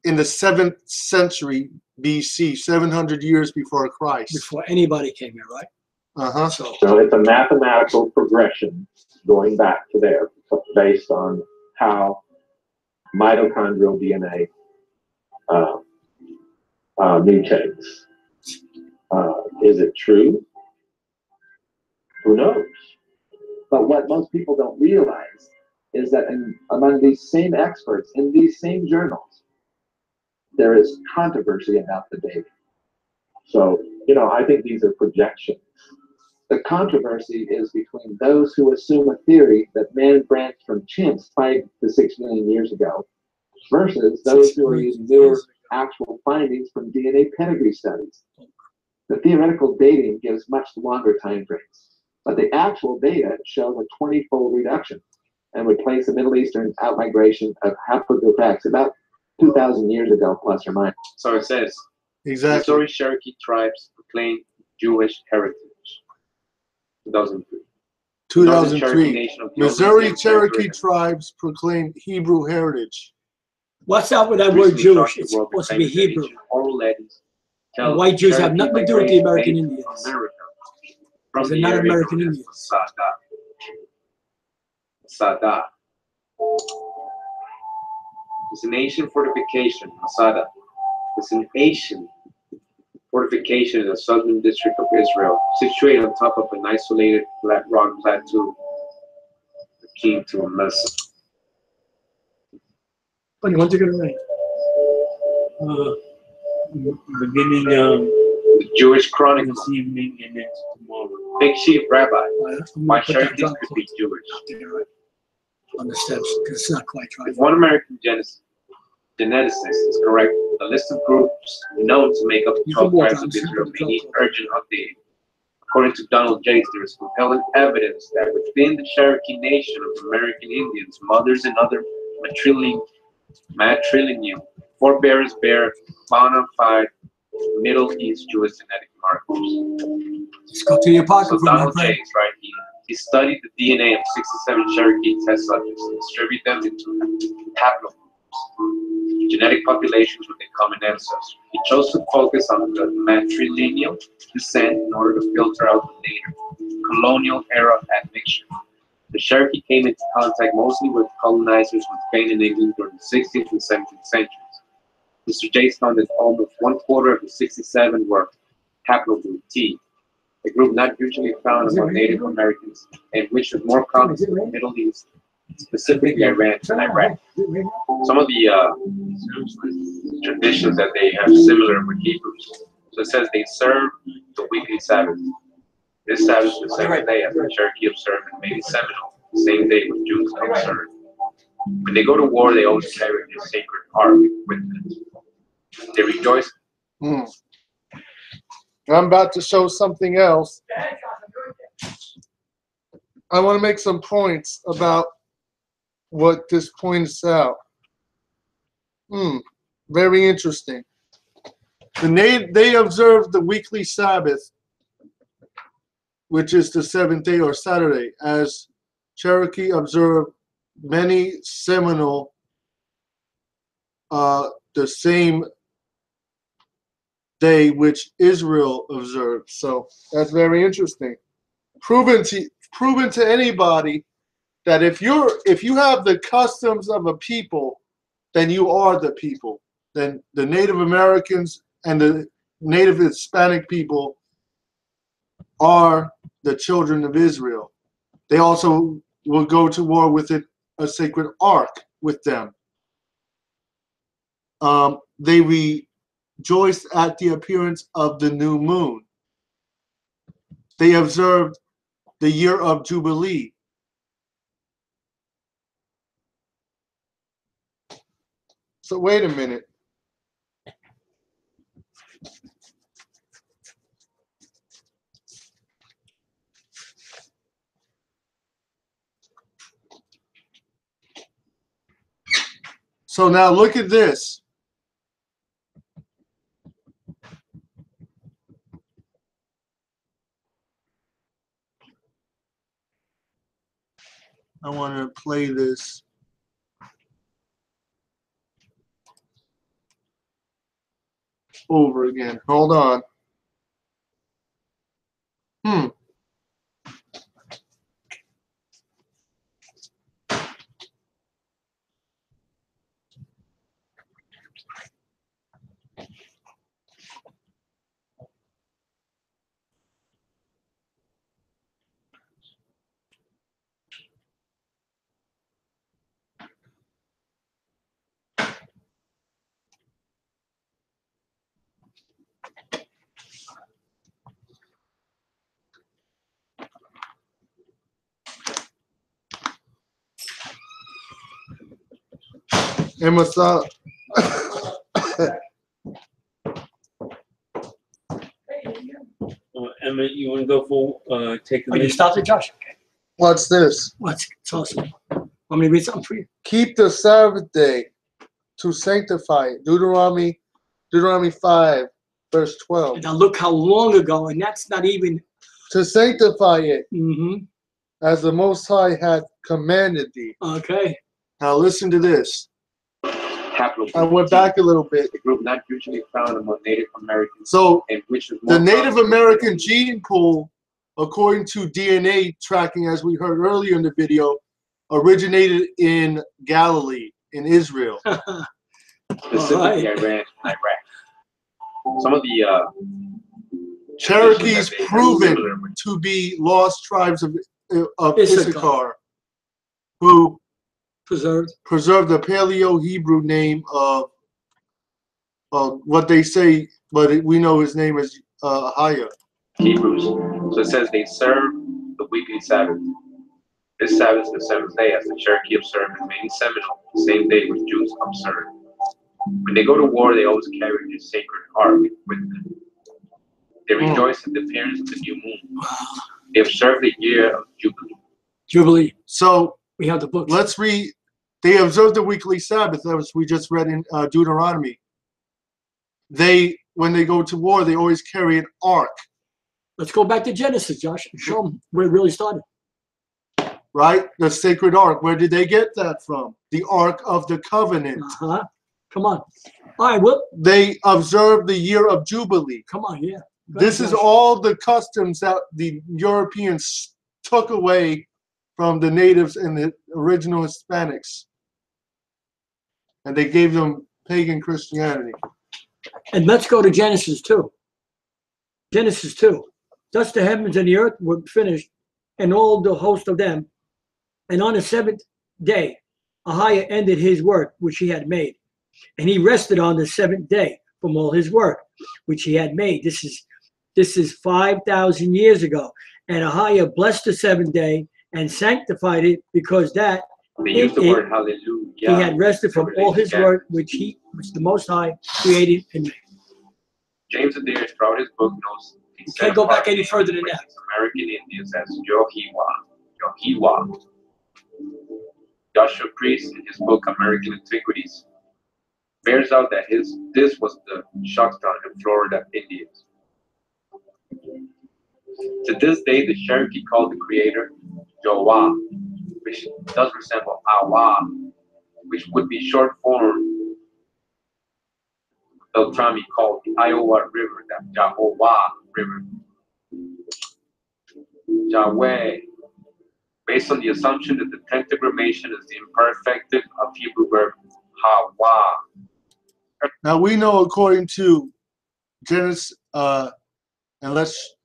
S2: in the 7th century BC, 700 years before Christ.
S1: Before anybody came here, right?
S2: Uh-huh.
S5: So it's a mathematical progression going back to there, based on how mitochondrial DNA mutates. Is it true? Who knows?
S16: But what most people don't realize is that among these same experts in these same journals, there is controversy about the data.
S5: So, I think these are projections.
S16: The controversy is between those who assume a theory that man branched from chimps 5 to 6 million years ago versus those who are using newer actual findings from DNA pedigree studies. The theoretical dating gives much longer time frames, but the actual data shows a 20-fold reduction and would place the Middle Eastern outmigration of haplogroup X about 2,000 years ago, plus or minus.
S12: So it says,
S2: exactly.
S12: Missouri Cherokee tribes proclaim Jewish heritage. 2003.
S2: 2003. Missouri Cherokee tribes proclaim Hebrew heritage.
S1: What's up with that word Jewish? It's supposed to be Hebrew. And white Jews have nothing to do with the American Indians. Because they're not American Indians.
S12: Masada. It's an Asian fortification. Masada. It's an Asian fortification in the southern district of Israel, situated on top of an isolated flat rock plateau, akin to a mesa.
S1: Funny, when's it gonna rain?
S17: Beginning
S12: the Jewish Chronicle
S17: this evening and then tomorrow.
S12: Big Chief Rabbi, why Cherokees could be Jewish.
S1: On the steps, because it's not quite right.
S12: If one American geneticist is correct, the list of groups known to make up the 12 tribes of Israel may need urgent updating. According to Donald James, there is compelling evidence that within the Cherokee Nation of American Indians, mothers and other matrilineal forebears bear bona fide Middle East Jewish genetic markers.
S1: Let's go to the Apocrypha.
S12: So Donald James, right, he studied the DNA of 67 Cherokee test subjects and distributed them into haplogroups, genetic populations with a common ancestor. He chose to focus on the matrilineal descent in order to filter out the later colonial era admixture. The Cherokee came into contact mostly with colonizers from Spain and England during the 16th and 17th centuries. Mr. James found that almost 1/4 of the 67 were haplogroup T, a group not usually found among Native Americans and which was more common in the Middle East, specifically Iran and Iraq. Some of the traditions that they have similar with Hebrews. So it says they serve the weekly Sabbath. This Sabbath is the seventh day, as the Cherokee observed and made it seminal, the same day with Jews observed. When they go to war, they always carry their sacred ark with them. They rejoice.
S2: I'm about to show something else. I want to make some points about what this points out. Very interesting. They observe the weekly Sabbath, which is the seventh day or Saturday, as Cherokee observe many Seminole the same day which Israel observed. So that's very interesting. Proven to anybody that if you have the customs of a people, then you are the people. Then the Native Americans and the Native Hispanic people are the children of Israel. They also will go to war with a sacred ark with them. They rejoiced at the appearance of the new moon. They observed the year of Jubilee. So wait a minute. So now look at this. I want to play this. Over again. Hold on. Emma,
S17: Emma, you want to go for take a
S1: minute? You stopped it, Josh? Okay.
S2: What's this?
S1: It's awesome. Want me to read something for you?
S2: Keep the Sabbath day to sanctify it. Deuteronomy 5, verse 12.
S1: Now look how long ago, and that's not even
S2: to sanctify it, as the Most High hath commanded thee.
S1: Okay.
S2: Now listen to this. I went back a little bit.
S12: A group not usually found among Native Americans.
S2: So
S12: and which was
S2: the Native American gene pool, according to DNA tracking, as we heard earlier in the video, originated in Galilee, in Israel.
S12: Specifically Iran and Iraq. some of the
S2: Cherokees proven to be lost tribes of Issachar, who preserved the Paleo-Hebrew name of what they say, but we know his name is Ahayah.
S12: Hebrews. So it says they serve the weekly Sabbath. This Sabbath is the seventh day, as the Cherokee observe, and many Seminole, the same day which Jews observe. When they go to war, they always carry this sacred ark with them. They rejoice at the appearance of the new moon. They observe the year of Jubilee.
S1: Jubilee.
S2: So
S1: we have the book.
S2: Let's read. They observe the weekly Sabbath, as we just read in Deuteronomy. When they go to war, they always carry an ark.
S1: Let's go back to Genesis, Josh, and show them where it really started.
S2: Right? The sacred ark. Where did they get that from? The Ark of the Covenant.
S1: Come on. All right, well.
S2: They observe the year of Jubilee.
S1: Come on, yeah.
S2: This is all the customs that the Europeans took away from the natives and the original Hispanics. And they gave them pagan Christianity.
S1: And let's go to Genesis 2. Genesis 2. Thus the heavens and the earth were finished, and all the host of them. And on the seventh day, Ahayah ended his work which he had made. And he rested on the seventh day from all his work which he had made. This is 5,000 years ago. And Ahayah blessed the seventh day and sanctified it, because that
S12: they used the word hallelujah.
S1: He had rested from all his work which the Most High created and made. James
S12: Adair throughout his book knows
S1: you can't go back any further than that.
S12: American Indians as Yohiwa. Joshua Priest, in his book American Antiquities, bears out that this was the Choctaw and Florida Indians. To this day, the Cherokee called the creator Jowa, which does resemble Awa, which would be short form of Beltrami called the Iowa River, the Jahowa River. Yahweh, based on the assumption that the pentagrammation is the imperfective of Hebrew verb Hawa.
S2: Now we know, according to Genesis,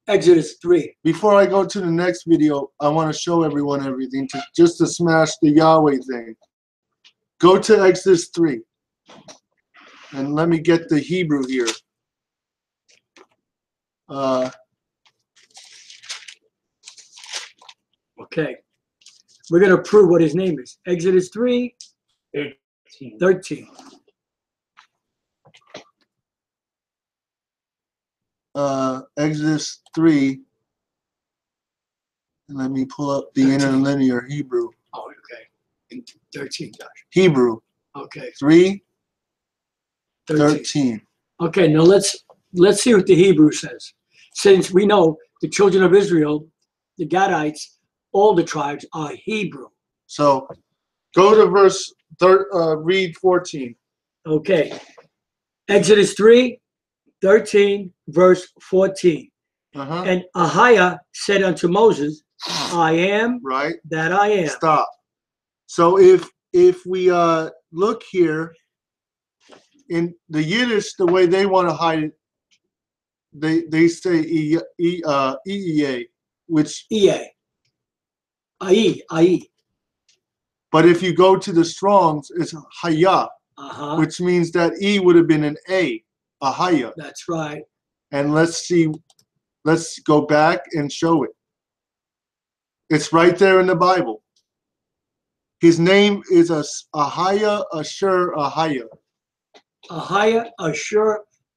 S1: Exodus 3.
S2: Before I go to the next video, I want to show everyone everything, just to smash the Yahweh thing. Go to Exodus 3. And let me get the Hebrew here.
S1: Okay. We're going to prove what his name is. Exodus 3. 13.
S2: Exodus 3. And let me pull up the interlinear Hebrew.
S1: Oh, okay. In 13, Josh.
S2: Hebrew.
S1: Okay.
S2: 3. 13.
S1: Okay, now let's see what the Hebrew says. Since we know the children of Israel, the Gadites, all the tribes are Hebrew.
S2: So go to read 14.
S1: Okay. Exodus 3, 13, verse 14. And Ahayah said unto Moses, I am that I am.
S2: Stop. So if we look here, in the Yiddish, the way they want to hide it, they say EEA, which
S1: Ai.
S2: But if you go to the Strongs, it's Hayah, which means that E would have been an A, Ahayah.
S1: That's right.
S2: And let's go back and show it. It's right there in the Bible. His name is Ahayah, Ahayah.
S1: Ahayah,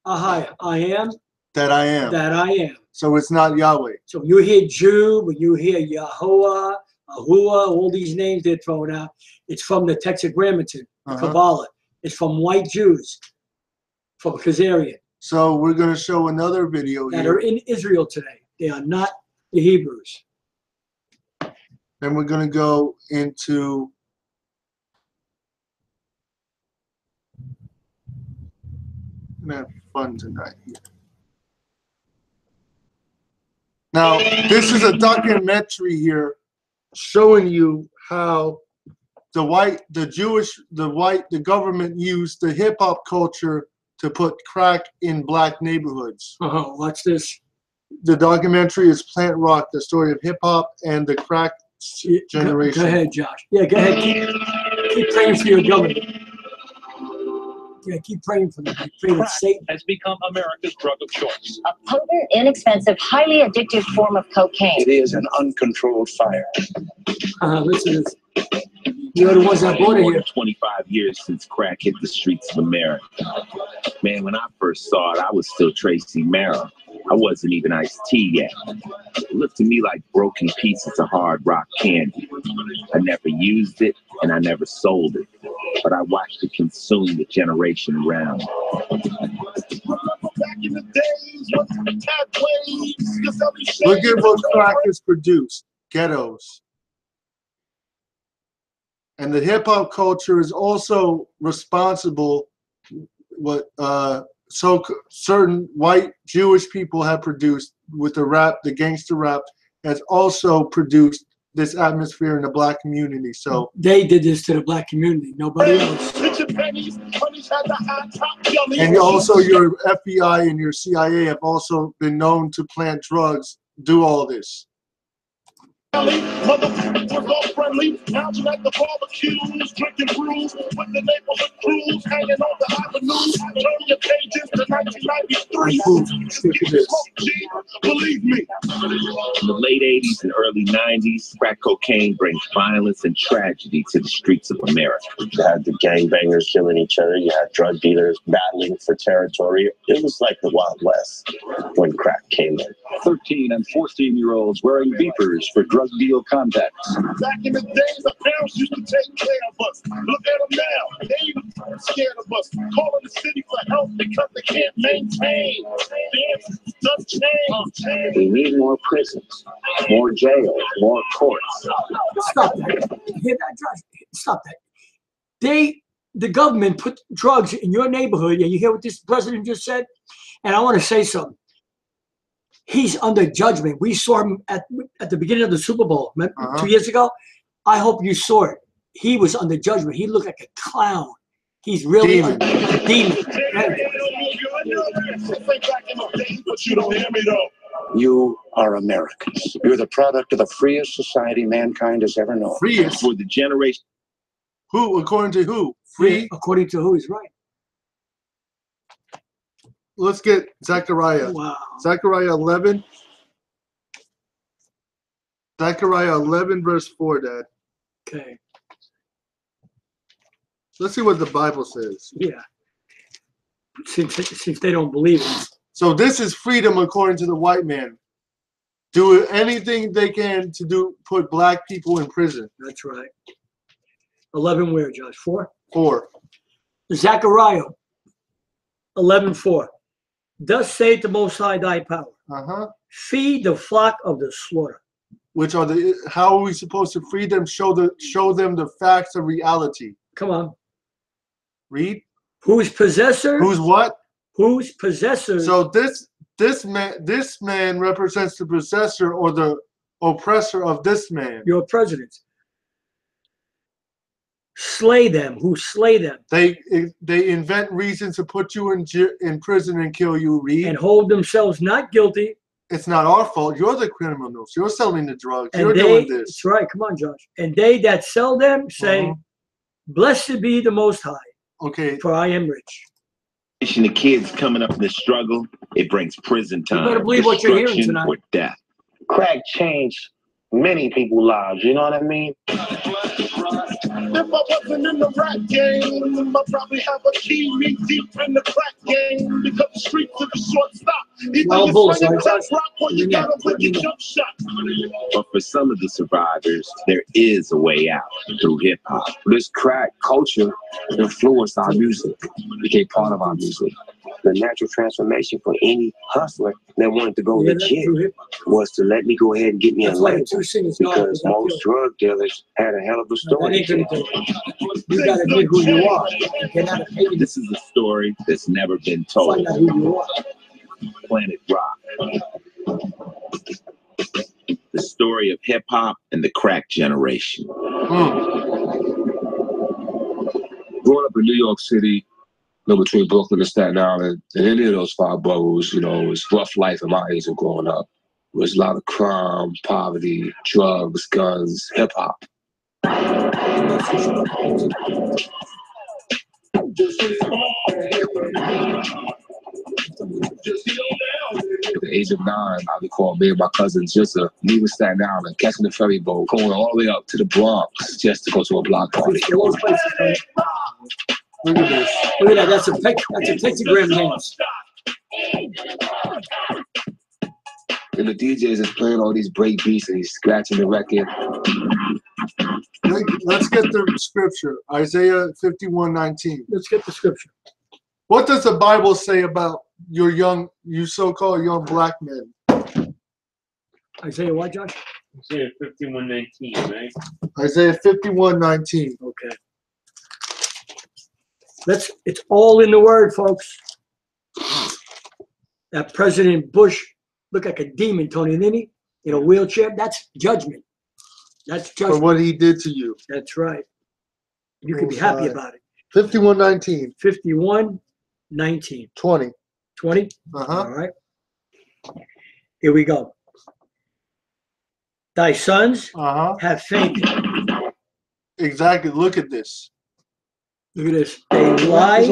S1: Ahayah. I am
S2: that I am.
S1: That I am.
S2: So it's not Yahweh.
S1: So when you hear Jew, when you hear Yahuwah, Ahua, all these names they're throwing out, it's from the Tetragrammaton, Kabbalah. It's from white Jews, from Khazarian.
S2: So we're going to show another video
S1: that are in Israel today. They are not the Hebrews.
S2: Then we're going to go into I'm going to have fun tonight. Now, this is a documentary here showing you how the government used the hip hop culture to put crack in black neighborhoods.
S1: Oh, what's this?
S2: The documentary is Plant Rock, the story of hip hop and the crack generation.
S1: Go ahead, Josh. Yeah, go ahead. Keep praying for your government. Yeah, keep praying for them. Pray that Satan
S18: has become America's drug of choice.
S19: A potent, inexpensive, highly addictive form of cocaine.
S14: It is an uncontrolled fire.
S1: Listen to this. You're the ones that bought it
S20: More
S1: here.
S20: than 25 years since crack hit the streets of America. Man, when I first saw it, I was still Tracy Merrill. I wasn't even iced tea yet. It looked to me like broken pieces of hard rock candy. I never used it and I never sold it, but I watched it consume the generation around.
S2: Look at what crack has produced. Ghettos. And the hip hop culture is also responsible what certain white Jewish people have produced with the rap, the gangster rap has also produced this atmosphere in the black community. So
S1: they did this to the black community, nobody else.
S2: And also your FBI and your CIA have also been known to plant drugs, do all this.
S21: Motherfuckers was all friendly, lounging at the barbecues, drinking brews with the neighborhood crews, hanging on the avenues. Turn your pages to 1993. Believe me.
S20: In the late 80s and early 90s, crack cocaine brings violence and tragedy to the streets of America.
S22: You had the gangbangers killing each other. You had drug dealers battling for territory. It was like the Wild West when crack came in.
S14: 13 and 14-year-olds wearing beepers for drug deal contacts.
S21: Back in the days, our parents used to take care of us. Look at them now. They even scared of us. Calling the city for help because they can't maintain. Does change.
S22: We need more prisons, more jails, more courts.
S1: Stop that. Hear that, Josh? Stop that. The government put drugs in your neighborhood, and you hear what this president just said? And I want to say something. He's under judgment. We saw him at the beginning of the Super Bowl 2 years ago. I hope you saw it. He was under judgment. He looked like a clown. He's really a demon.
S14: You are Americans. You're the product of the freest society mankind has ever known.
S2: Freest?
S20: For the generation.
S2: Who? According to who? Free?
S1: Yeah, according to who? He's right.
S2: Let's get Zechariah.
S1: Wow.
S2: Zechariah 11. Zechariah 11 verse 4, Dad.
S1: Okay.
S2: Let's see what the Bible says.
S1: Yeah. Since they don't believe it.
S2: So this is freedom according to the white man. Do anything they can to put black people in prison.
S1: That's right. 11 where, Josh? 4?
S2: 4.
S1: Zechariah 11:4. Thus saith the Most High thy power. Feed the flock of the slaughter.
S2: Which are how are we supposed to free them? Show them the facts of reality.
S1: Come on.
S2: Read.
S1: Whose possessor?
S2: Who's what?
S1: Whose possessor?
S2: So this man represents the possessor or the oppressor of this man.
S1: Your president. Slay them. Who slay them?
S2: They invent reasons to put you in prison and kill you. Read.
S1: And hold themselves not guilty.
S2: It's not our fault. You're the criminals. You're selling the drugs.
S1: And
S2: You're doing this.
S1: That's right. Come on, Josh. And they that sell them say, "Blessed be the Most High."
S2: Okay.
S1: For I am rich.
S20: The kids coming up in the struggle, it brings prison time.
S1: You better believe what you're hearing
S20: destruction,
S1: tonight.
S20: or death.
S22: Crack changed many people's lives. You know what I mean?
S21: If I wasn't in the rap game, I'd probably have a key knee deep in the crack game because the streets are the shortstop. Either you're swinging crack rock or you got a wicked jump shot.
S20: But for some of the survivors, there is a way out through hip hop.
S22: This crack culture influenced our music, became part of our music. The natural transformation for any hustler that wanted to go legit was to let me go ahead and get me a label, because most drug dealers had a hell of a story.
S1: You gotta admit who you are.
S20: This is a story that's never been told.
S1: Find out who you are.
S20: Planet Rock. The story of hip hop and the crack generation.
S8: Growing up in New York City,
S3: know, between Brooklyn and Staten Island, and any of those 5 boroughs, you know, it was rough life in my age of growing up. There was a lot of crime, poverty, drugs, guns, hip-hop. At the age of 9, I recall me and my cousins just leaving Staten Island, catching the ferry boat, going all the way up to the Bronx just to go to a block party.
S1: Look at this. Look at that. That's a pictogram dance.
S3: And the DJs is playing all these break beats and he's scratching the record.
S2: Let's get the scripture. Isaiah 51:19.
S1: Let's get the scripture.
S2: What does the Bible say about you so-called young black men?
S1: Isaiah what, Josh?
S17: Isaiah 51:19, right?
S2: Isaiah 51:19.
S1: Okay. It's all in the word, folks. That President Bush looked like a demon, Tony Nini, in a wheelchair. That's judgment. That's judgment.
S2: For what he did to you.
S1: That's right. You can be happy about it.
S2: 51:19.
S1: 51:19.
S2: 20.
S1: 20?
S2: Uh-huh.
S1: All right. Here we go. Thy sons have fainted.
S2: Exactly. Look at this.
S1: Look at this. They lie at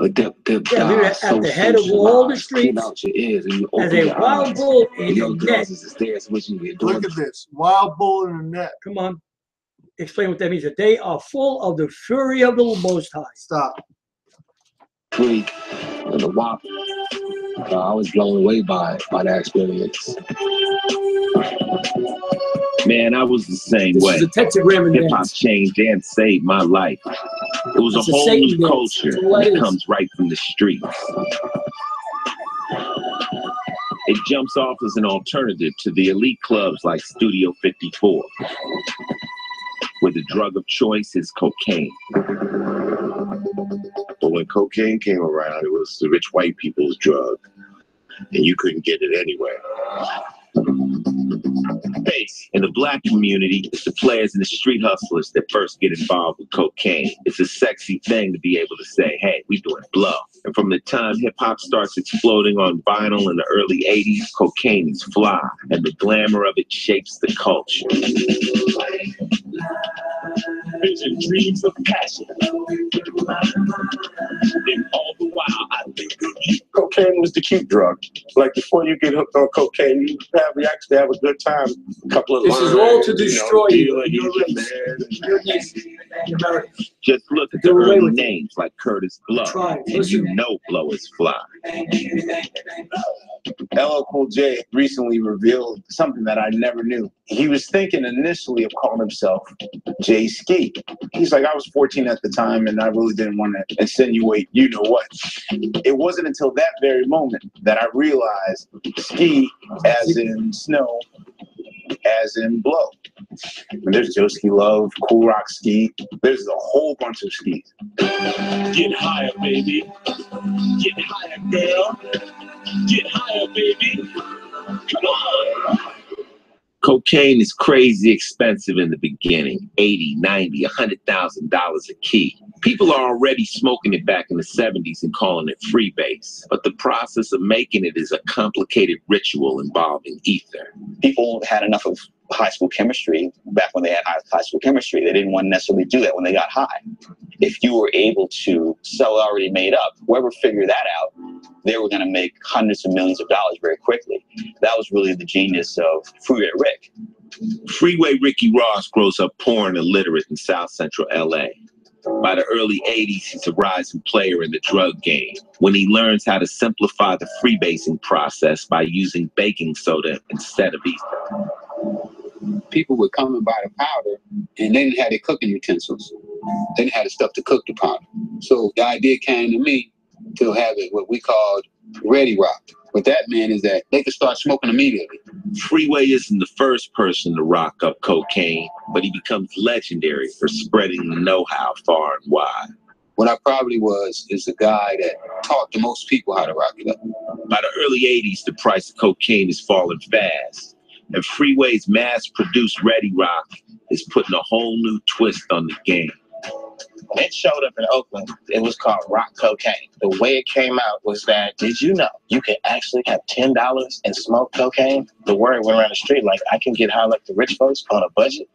S1: the head of all the streets as a wild bull in a net.
S2: Look at this. Wild bull in a net.
S1: Come on. Explain what that means. That they are full of the fury of the Most High.
S2: Stop.
S3: Freak and the WAP. I was blown away by that experience.
S20: Man, I was the same way. Hip-hop changed and saved my life. It was a whole new culture that comes right from the streets. It jumps off as an alternative to the elite clubs like Studio 54, where the drug of choice is cocaine.
S4: But when cocaine came around, it was the rich white people's drug, and you couldn't get it anywhere.
S20: In the black community, it's the players and the street hustlers that first get involved with cocaine. It's a sexy thing to be able to say, hey, we doing blow. And from the time hip-hop starts exploding on vinyl in the early 80s, cocaine is fly, and the glamour of it shapes the culture.
S14: Vision, dreams of passion. And all the while, I think of you.
S4: Cocaine was the cute drug. Like before you get hooked on cocaine, you actually have a good time. A couple of
S1: This is all to destroy you.
S20: Just look at the early names like Curtis Blow, and you know Blow is fly.
S23: LL Cool J recently revealed something that I never knew. He was thinking initially of calling himself Jay Ski. He's like, I was 14 at the time and I really didn't want to insinuate you know what. It wasn't until that very moment that I realized ski as in snow, as in blow. And there's Joe Ski Love, Cool Rock Ski. There's a whole bunch of skis.
S14: Get higher, baby. Get higher, girl. Get higher, baby. Come on.
S20: Cocaine is crazy expensive in the beginning, $80, $90, $100,000 a key. People are already smoking it back in the 70s and calling it freebase. But the process of making it is a complicated ritual involving ether.
S24: People had enough of high school chemistry back when they had high school chemistry. They didn't want to necessarily do that when they got high. If you were able to sell it already made up, whoever figured that out, they were going to make hundreds of millions of dollars very quickly. That was really the genius of Freeway Rick.
S20: Freeway Ricky Ross grows up poor and illiterate in South Central LA. By the early 80s, he's a rising player in the drug game when he learns how to simplify the freebasing process by using baking soda instead of ether.
S25: People would come and buy the powder, and they didn't have their cooking utensils. They didn't have the stuff to cook the powder. So the idea came to me to have it what we called ready rock. What that meant is that they could start smoking immediately.
S20: Freeway isn't the first person to rock up cocaine, but he becomes legendary for spreading the know-how far and wide.
S25: What I probably is the guy that taught the most people how to rock it up.
S20: By the early 80s, the price of cocaine is falling fast, and Freeway's mass-produced Ready Rock is putting a whole new twist on the game.
S24: When it showed up in Oakland, it was called rock cocaine. The way it came out was that, did you know you could actually have $10 and smoke cocaine? The word went around the street like, I can get high like the rich folks on a budget.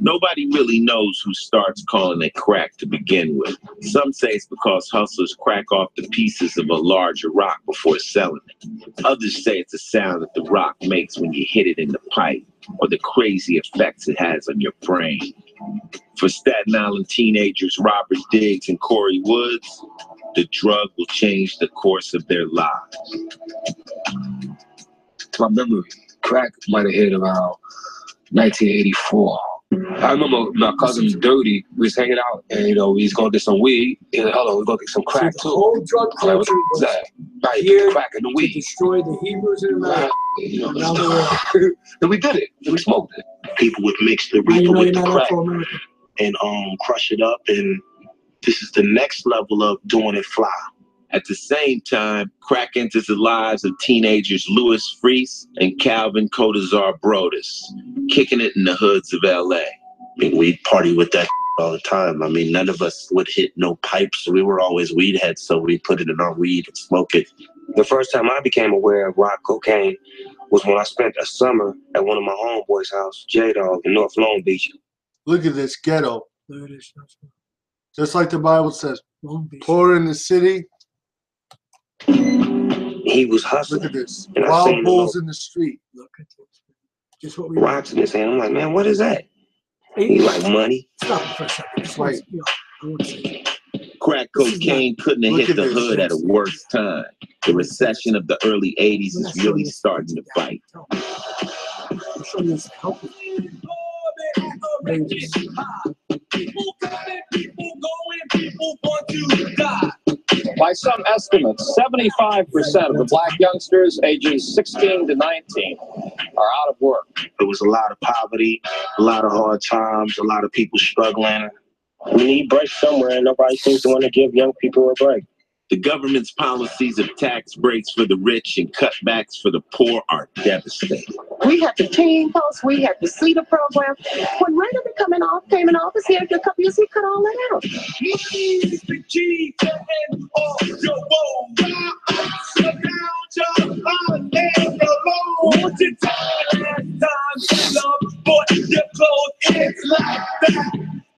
S20: Nobody really knows who starts calling it crack to begin with. Some say it's because hustlers crack off the pieces of a larger rock before selling it. Others say it's the sound that the rock makes when you hit it in the pipe, or the crazy effects it has on your brain. For Staten Island teenagers Robert Diggs and Corey Woods, the drug will change the course of their lives.
S3: To my memory, crack might have hit around 1984. I remember my cousin Dirty, we was hanging out and, we was going to get some weed. And hold on, we're going to get some crack too.
S1: The whole drug culture was
S3: here crack in the weed.
S1: to destroy the Hebrews in America. Around the world.
S3: And we did it. And we smoked it.
S6: People would mix the reaper with the crack and crush it up, and this is the next level of doing it fly.
S20: At the same time, crack enters the lives of teenagers Louis Freese and Calvin Codazar Brodus, kicking it in the hoods of LA.
S6: I mean, we'd party with that all the time. I mean, none of us would hit no pipes. We were always weed heads, so we put it in our weed and smoke it.
S22: The first time I became aware of rock cocaine was when I spent a summer at one of my homeboys' house, J-Dog, in North Long Beach.
S2: Look at this ghetto. Just like the Bible says, poor in the city.
S22: He was hustling.
S2: Look at this.
S22: And
S2: Wild bulls in the street.
S1: Look at this. Just what we
S22: rocks in his hand. I'm like, man, what is that? He like money.
S1: Stop it for a second.
S2: Right.
S1: I want to say
S20: crack cocaine couldn't have hit the hood at a worse time. The recession of the early 80s is really starting to bite.
S1: I'm showing you this help.
S18: By some estimates, 75% of the black youngsters ages 16 to 19 are out of work.
S6: There was a lot of poverty, a lot of hard times, a lot of people struggling.
S22: We need breaks somewhere, and nobody seems to want to give young people a break.
S20: The government's policies of tax breaks for the rich and cutbacks for the poor are devastating.
S7: We had the team post, we had the CETA program. When Reagan came in office here after a couple years, he cut all that out.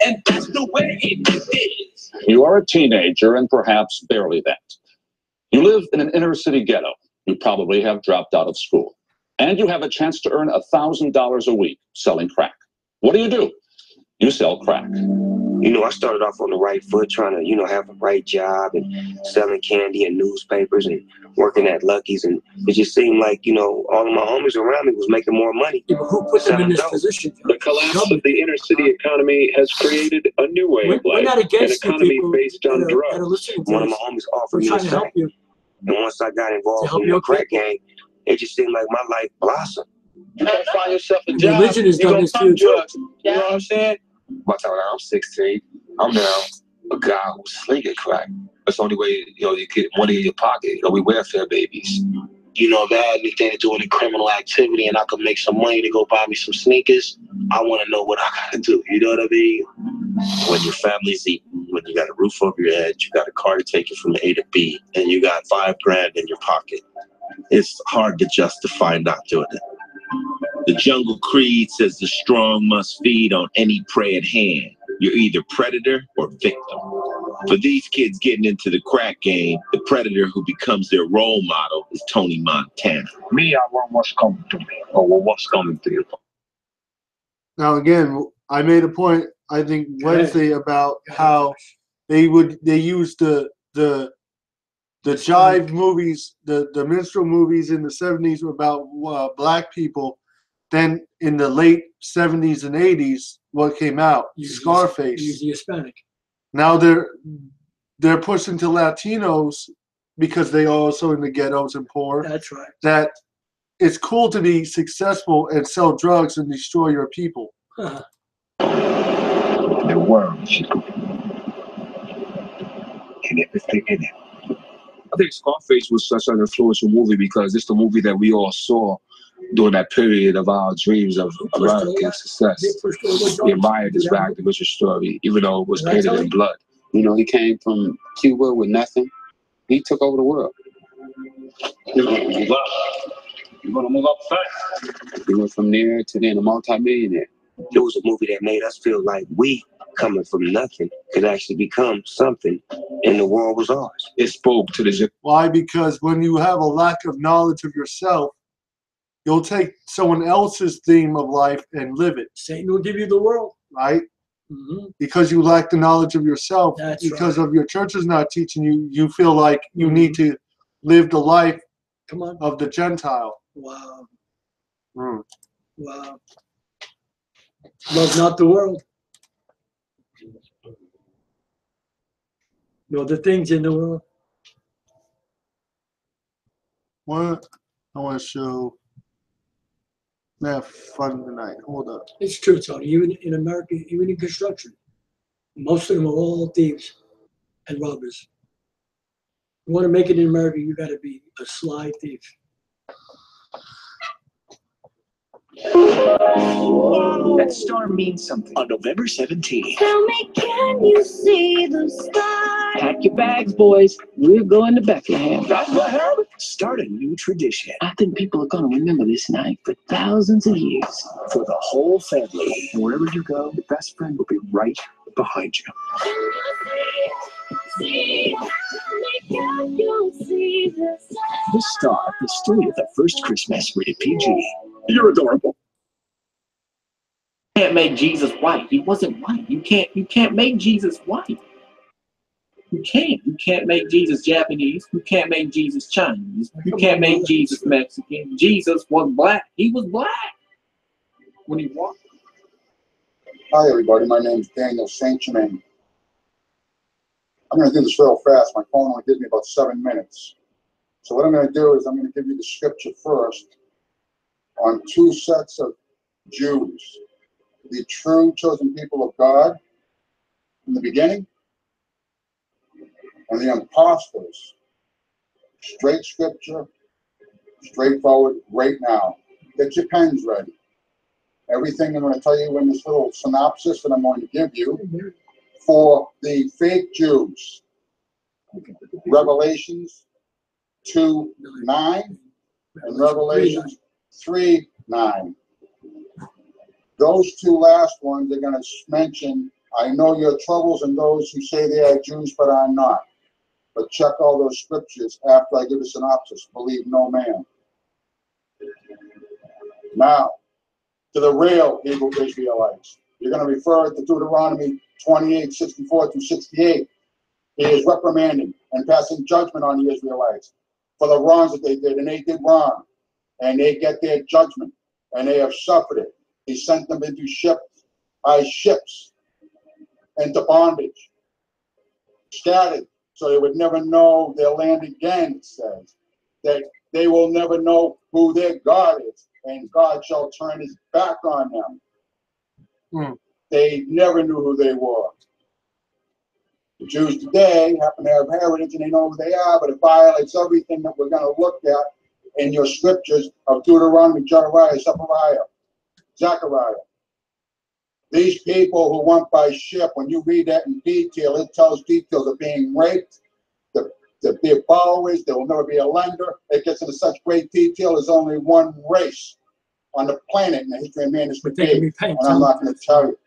S18: And that's the way it is. You are a teenager and perhaps barely that. You live in an inner city ghetto. You probably have dropped out of school. And you have a chance to earn $1,000 a week selling crack. What do? You sell crack.
S22: I started off on the right foot, trying to, have a right job and selling candy and newspapers and working at Lucky's. And it just seemed like, all of my homies around me was making more money.
S1: Who put them in this position?
S18: The collapse of the inner city economy has created a new way of life.
S1: We're not against
S18: an economy based on drugs.
S22: One of my homies offered me a sack. And once I got involved in the crack gang, it just seemed like my life blossomed.
S18: You gotta find yourself a job.
S1: Religion has done this too.
S18: Drugs. You know what I'm saying?
S3: By the time I'm 16, I'm now a guy who's slinging crack. That's the only way, you get money in your pocket. We welfare babies.
S6: If I had anything to do with criminal activity and I could make some money to go buy me some sneakers, I want to know what I got to do. You know what I mean? When your family's eating, when you got a roof over your head, you got a car to take you from A to B, and you got $5,000 in your pocket, it's hard to justify not doing it.
S20: The Jungle Creed says the strong must feed on any prey at hand. You're either predator or victim. For these kids getting into the crack game, the predator who becomes their role model is Tony Montana.
S18: Me, I want what's coming to me, or what's coming to you.
S2: Now again, I made a point, I think Wednesday, about how they used the jive movies, the minstrel movies in the 70s were about black people. Then in the late 70s and 80s, what came out? Scarface.
S1: Usually Hispanic.
S2: Now they're pushing to Latinos because they are also in the ghettos and poor.
S1: That's right.
S2: That it's cool to be successful and sell drugs and destroy your people.
S3: The world and everything in it. I think Scarface was such an influential movie because it's the movie that we all saw during that period of our dreams of American success. We admired this Barak the Butcher story, even though it was painted in blood.
S25: You know, he came from Cuba with nothing. He took over the world.
S14: You're gonna move up. You're gonna move up fast.
S25: He went from there to then a multi-millionaire.
S22: It was a movie that made us feel like we, coming from nothing, could actually become something, and the world was ours.
S3: It spoke to the...
S2: Why? Because when you have a lack of knowledge of yourself, you'll take someone else's theme of life and live it.
S1: Satan will give you the world.
S2: Right?
S1: Mm-hmm.
S2: Because you lack the knowledge of yourself.
S1: That's
S2: because
S1: right.
S2: of your church is not teaching you, you feel like you need to live the life of the Gentile.
S1: Wow.
S2: Mm.
S1: Wow. Love not the world, nor the things in the world.
S2: What? I want to show. Have fun tonight. Hold up.
S1: It's true, Tony. Even in America, even in construction, most of them are all thieves and robbers. You want to make it in America, you got to be a sly thief.
S9: That star means something. On November 17th.
S10: Tell me, can you see the stars?
S9: Pack your bags, boys. We're going to Bethlehem.
S10: Bethlehem?
S9: Start a new tradition. I think people are going to remember this night for thousands of years. For the whole family. Wherever you go, your best friend will be right behind you. The Star, the story of the first Christmas, rated PG. You're adorable.
S10: You can't make Jesus white. He wasn't white. You can't make Jesus white. You can't make Jesus Japanese. You can't make Jesus Chinese. You can't make Jesus Mexican. Jesus was black. He was black when he walked.
S11: Hi everybody, my name is Daniel St. Germain. I'm going to do this real fast. My phone only gives me about 7 minutes. So what I'm going to do is I'm going to give you the scripture first on two sets of Jews. The true chosen people of God in the beginning, and the imposters. Straight scripture, straightforward, right now. Get your pens ready. Everything I'm going to tell you in this little synopsis that I'm going to give you for the fake Jews. Revelations 2:9 and Revelations 3:9. Those two last ones are going to mention, I know your troubles and those who say they are Jews but are not. But check all those scriptures after I give a synopsis. Believe no man. Now, to the real Hebrew Israelites. You're going to refer to Deuteronomy 28:64-68. He is reprimanding and passing judgment on the Israelites for the wrongs that they did, and they did wrong. And they get their judgment, and they have suffered it. He sent them into ships, into bondage, scattered, so they would never know their land again, it says. That they will never know who their God is, and God shall turn his back on them. They never knew who they were. The Jews today happen to have heritage and they know who they are, but it violates everything that we're going to look at in your scriptures of Deuteronomy, Zechariah. These people who went by ship, when you read that in detail, it tells details of being raped, that be borrowers, there will never be a lender. It gets into such great detail. There's only one race on the planet in the history of man is and I'm not going to tell you.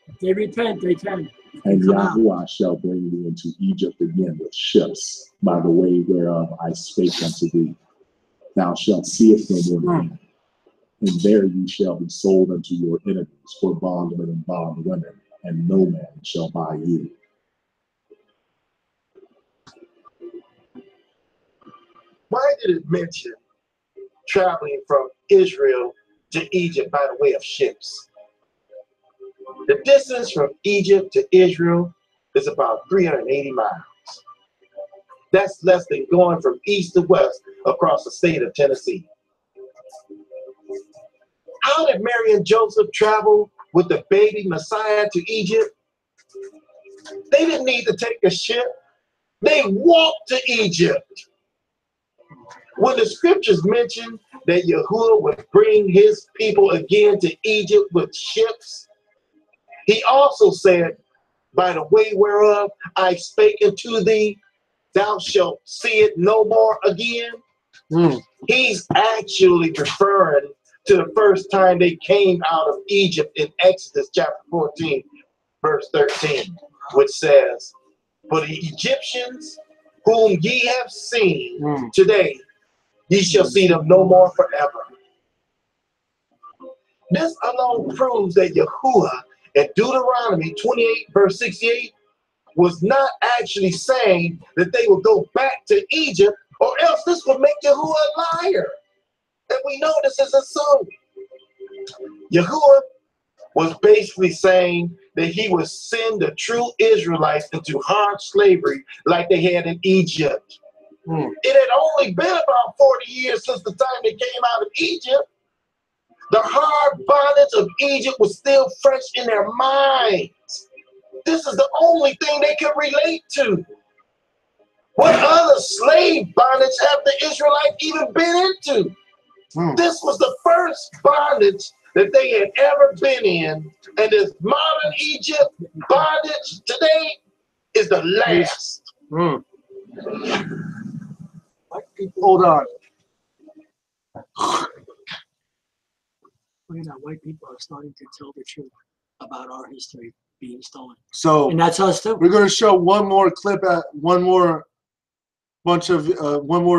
S1: If they repent, they can.
S13: And Yahuwah shall bring thee into Egypt again with ships, by the way whereof I spake unto thee. Thou shalt see it no more again. And there ye shall be sold unto your enemies for bondmen and bondwomen, and no man shall buy you.
S15: Why did it mention traveling from Israel to Egypt by the way of ships? The distance from Egypt to Israel is about 380 miles. That's less than going from east to west across the state of Tennessee. How did Mary and Joseph travel with the baby Messiah to Egypt? They didn't need to take a ship. They walked to Egypt. When the scriptures mention that Yahuwah would bring his people again to Egypt with ships, he also said, by the way whereof I spake unto thee, thou shalt see it no more again. He's actually referring to the first time they came out of Egypt in Exodus chapter 14, verse 13, which says, for the Egyptians whom ye have seen today, ye shall see them no more forever. This alone proves that Yahuwah in Deuteronomy 28, verse 68, was not actually saying that they would go back to Egypt, or else this would make Yahuwah a liar. And we know this isn't so. Yahuwah was basically saying that he would send the true Israelites into hard slavery like they had in Egypt. It had only been about 40 years since the time they came out of Egypt. The hard bondage of Egypt was still fresh in their minds. This is the only thing they could relate to. What other slave bondage have the Israelites even been into? This was the first bondage that they had ever been in, and this modern Egypt bondage today is the last.
S2: Hold on.
S1: Look at that, white people are starting to tell the truth about our history being stolen.
S2: So,
S1: and that's us too.
S2: We're going to show one more clip at one more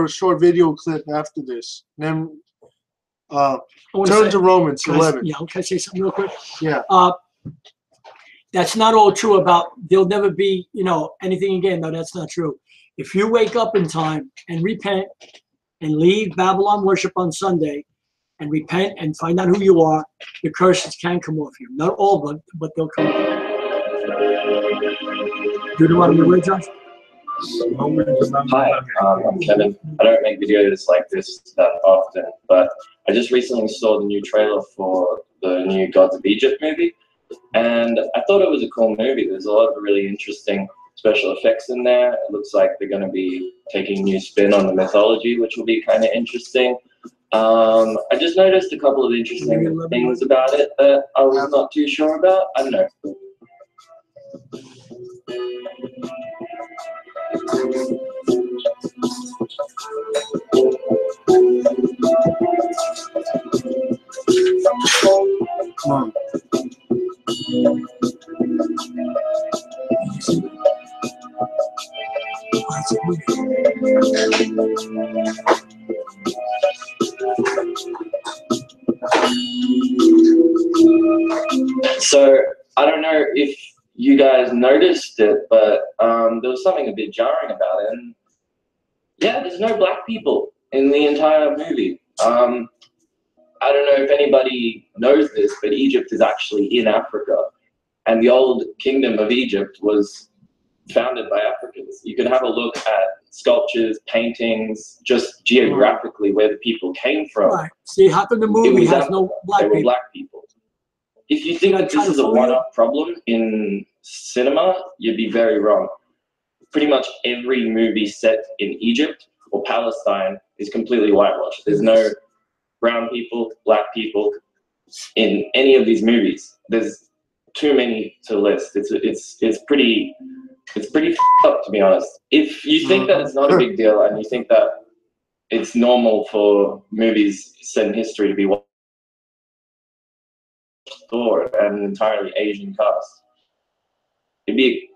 S2: short video clip after this. Then turn to Romans 11.
S1: Can I say something real quick?
S2: Yeah.
S1: That's not all true about there'll never be, anything again. No, that's not true. If you wake up in time and repent and leave Babylon worship on Sunday and repent and find out who you are, the curses can come off you. Not all, but they'll come off. Deuteronomy where, Josh?
S5: Hi, I'm Kevin. I don't make videos like this that often, but I just recently saw the new trailer for the new Gods of Egypt movie, and I thought it was a cool movie. There's a lot of really interesting special effects in there. It looks like they're going to be taking a new spin on the mythology, which will be kind of interesting. I just noticed a couple of interesting things about it that I was not too sure about. I don't know. So I don't know if you guys noticed it, but there was something a bit jarring about it. And yeah, there's no black people in the entire movie. I don't know if anybody knows this, but Egypt is actually in Africa, and the old kingdom of Egypt was founded by Africans. You can have a look at sculptures, paintings, just geographically where the people came from.
S1: Right. See, how come the movie has no black people?
S5: They were black people. If you think that this is a one-off problem in cinema, you'd be very wrong. Pretty much every movie set in Egypt or Palestine is completely whitewashed. There's no brown people, black people in any of these movies. There's too many to list. It's pretty f***ed up, to be honest. If you think that it's not a big deal and you think that it's normal for movies set in history to be white or an entirely Asian cast, it'd be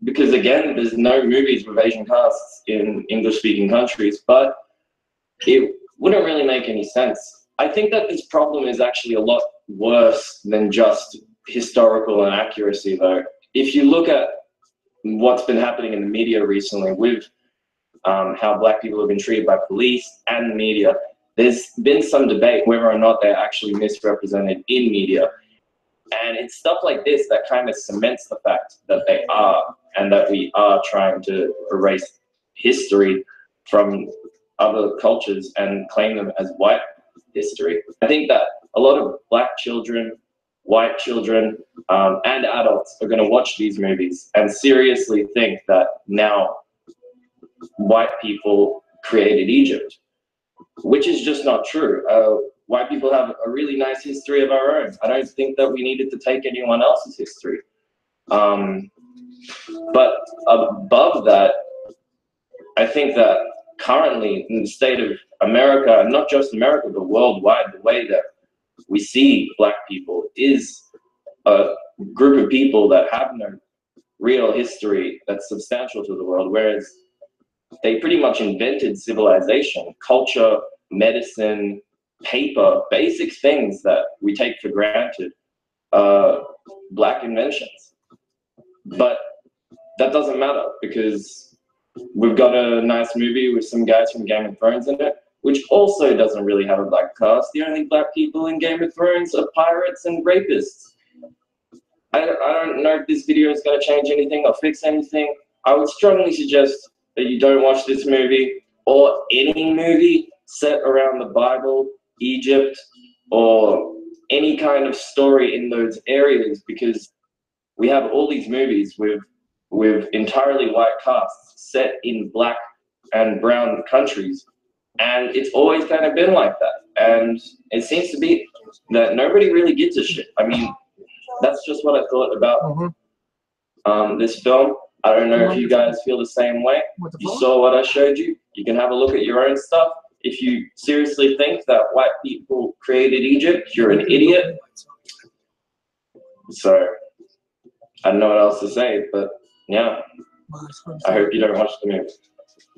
S5: because again, there's no movies with Asian casts in English-speaking countries, but it wouldn't really make any sense. I think that this problem is actually a lot worse than just historical inaccuracy, though. If you look at what's been happening in the media recently with how black people have been treated by police and the media, there's been some debate whether or not they're actually misrepresented in media. And it's stuff like this that kind of cements the fact that they are, and that we are trying to erase history from other cultures and claim them as white history. I think that a lot of black children, white children, and adults are going to watch these movies and seriously think that now white people created Egypt, which is just not true. White people have a really nice history of our own. I don't think that we needed to take anyone else's history. But above that, I think that currently in the state of America, and not just America, but worldwide, the way that we see Black people is a group of people that have no real history that's substantial to the world, whereas they pretty much invented civilization, culture, medicine, paper, basic things that we take for granted, Black inventions. But that doesn't matter because we've got a nice movie with some guys from Game of Thrones in it, which also doesn't really have a Black cast. The only Black people in Game of Thrones are pirates and rapists. I don't know if this video is going to change anything or fix anything. I would strongly suggest that you don't watch this movie or any movie set around the Bible, Egypt, or any kind of story in those areas, because we have all these movies with entirely white casts set in Black and brown countries, and it's always kind of been like that. And it seems to be that nobody really gives a shit. I mean, that's just what I thought about this film. I don't know if you guys feel the same way. You saw what I showed you. You can have a look at your own stuff. If you seriously think that white people created Egypt, you're an idiot. So I don't know what else to say, but yeah, I hope you don't watch the movie.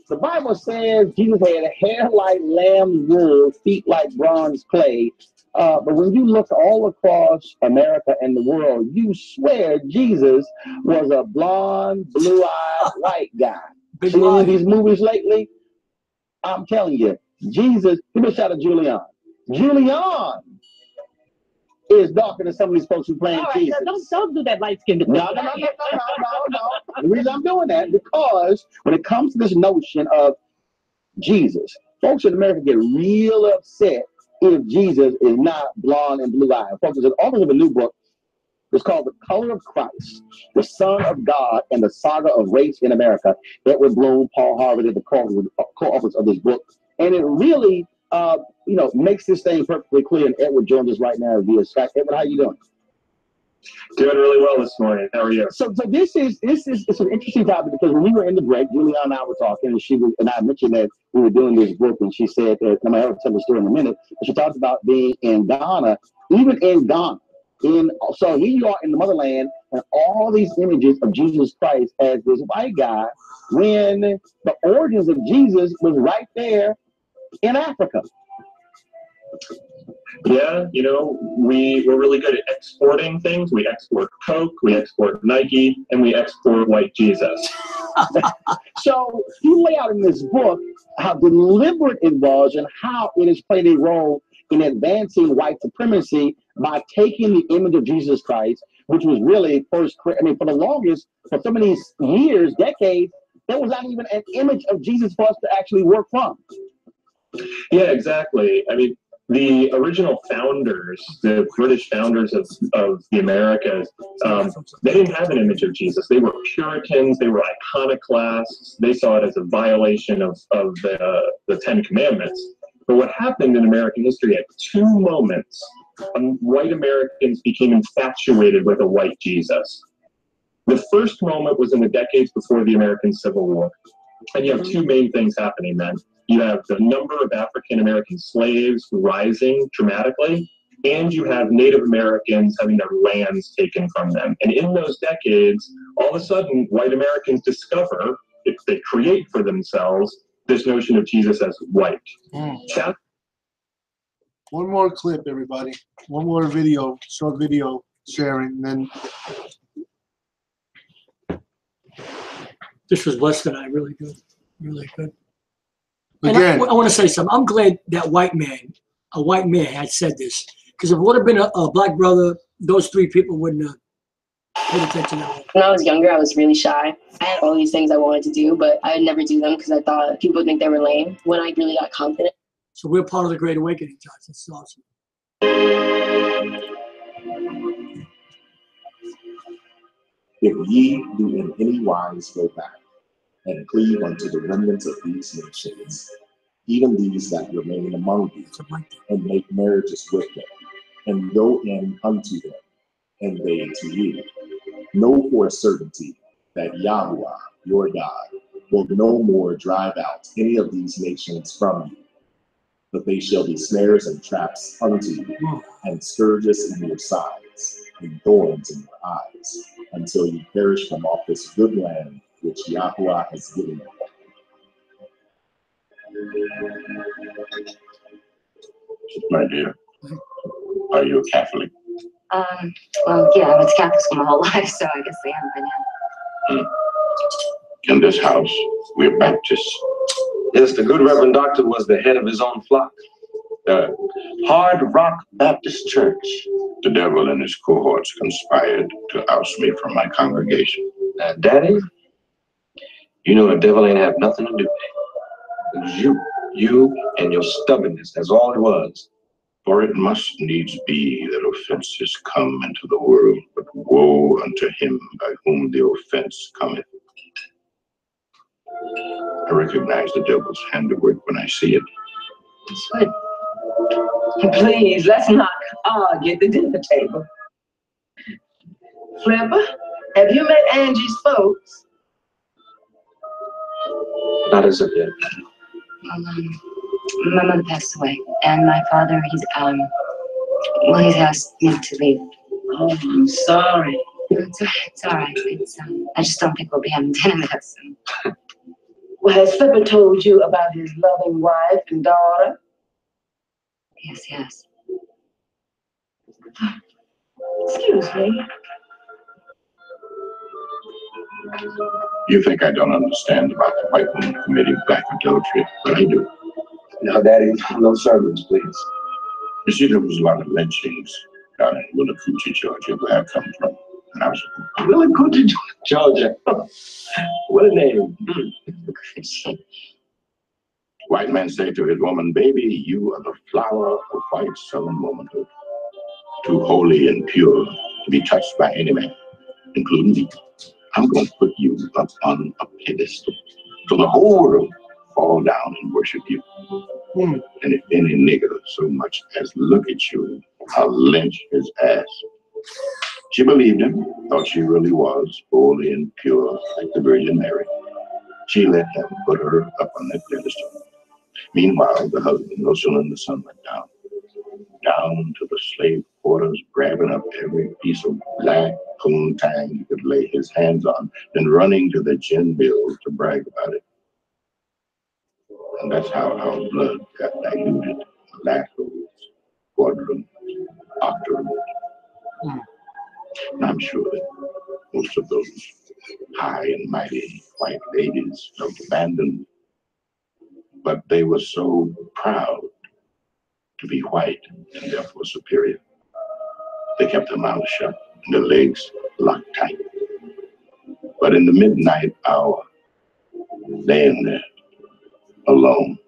S8: The Bible says Jesus had hair like lamb's wool, feet like bronze clay. But when you look all across America and the world, you swear Jesus was a blonde, blue-eyed white guy. Seen any of these movies lately? I'm telling you, Jesus, give me a shout at Julian. Julian is darker than some of these folks who playing Jesus.
S7: Don't do that light skinned.
S8: No. The reason I'm doing that, because when it comes to this notion of Jesus, folks in America get real upset if Jesus is not blonde and blue-eyed. Folks, there's an author of a new book. It's called The Color of Christ, the Son of God and the Saga of Race in America. Edward Bloom, Paul Harvard are the co-authors of this book. And it really, makes this thing perfectly clear. And Edward joins us right now via Skype. Edward, how you doing?
S12: Doing really well this morning. How are you?
S8: So this is it's an interesting topic, because when we were in the break, Juliana and I were talking, and I mentioned that we were doing this book, and she said that, and I'm going to tell the story in a minute, but she talked about being in Ghana, even in Ghana. So here you are in the motherland, and all these images of Jesus Christ as this white guy, when the origins of Jesus was right there in Africa.
S12: Yeah, we're really good at exporting things. We export Coke, we export Nike, and we export white Jesus.
S8: So you lay out in this book how deliberate it was and how it has played a role in advancing white supremacy by taking the image of Jesus Christ, which was really for the longest, for so many years, decades, there was not even an image of Jesus for us to actually work from.
S12: Yeah, exactly. I mean, the original founders, the British founders of the Americas, they didn't have an image of Jesus. They were Puritans. They were iconoclasts. They saw it as a violation of the Ten Commandments. But what happened in American history at two moments, white Americans became infatuated with a white Jesus. The first moment was in the decades before the American Civil War. And you have two main things happening then. You have the number of African-American slaves rising dramatically, and you have Native Americans having their lands taken from them. And in those decades, all of a sudden, white Americans discover, if they create for themselves, this notion of Jesus as white.
S2: One more clip, everybody. One more video, short video sharing, and then
S1: this was less than I really good. Really good.
S2: Again,
S1: and I want to say something. I'm glad that a white man had said this, because if it would have been a black brother, those three people wouldn't have paid attention at all.
S16: When I was younger, I was really shy. I had all these things I wanted to do, but I would never do them because I thought people would think they were lame. When I really got confident.
S1: So we're part of the Great Awakening, Josh. That's awesome.
S13: If ye do in any wise go back, and cleave unto the remnants of these nations, even these that remain among you, and make marriages with them, and go in unto them, and they to you. Know for a certainty that Yahuwah, your God, will no more drive out any of these nations from you, but they shall be snares and traps unto you, and scourges in your sides, and thorns in your eyes, until you perish from off this good land which Yahuwah has given you.
S4: My dear, are you a Catholic?
S17: Well, yeah, I was Catholic school my whole life, so I guess I am by now.
S4: In this house, we're Baptists.
S19: Yes, the good Reverend Doctor was the head of his own flock. The Hard Rock Baptist Church.
S4: The devil and his cohorts conspired to oust me from my congregation.
S19: Daddy, you know the devil ain't have nothing to do with it. It was you and your stubbornness. That's all it was.
S4: For it must needs be that offenses come into the world, but woe unto him by whom the offense cometh. I recognize the devil's handiwork when I see it.
S17: Good. Please, let's not argue at the dinner table. Flipper, have you met Angie's folks?
S19: Not as of yet.
S17: My mother passed away, and my father, he's asked me to leave. Oh, I'm sorry. It's all right. I just don't think we'll be having dinner with us.
S7: Well, has Flipper told you about his loving wife and daughter?
S17: Yes.
S7: Excuse me.
S4: You think I don't understand about the white woman committing black adultery, but I do.
S19: Now, Daddy, no sermons, please.
S4: You see, there was a lot of lynchings down in Willacoochee, Georgia, where I come from. And I was
S19: Willacoochee, Georgia. What a name.
S4: White man say to his woman, baby, you are the flower of white southern womanhood, too holy and pure to be touched by any man, including me. I'm going to put you up on a pedestal so the whole world fall down and worship you. And if any nigger so much as look at you, I'll lynch his ass. She believed him, thought she really was holy and pure like the Virgin Mary. She let him put her up on that pedestal. Meanwhile, the husband, no sooner than the sun went down to the slave quarters, grabbing up every piece of black poontang he could lay his hands on, then running to the gin bills to brag about it. And that's how our blood got diluted. Laterals, quadrants, octors. And I'm sure that most of those high and mighty white ladies felt abandoned, but they were so proud to be white and therefore superior. They kept their mouths shut and their legs locked tight. But in the midnight hour, laying there, alone,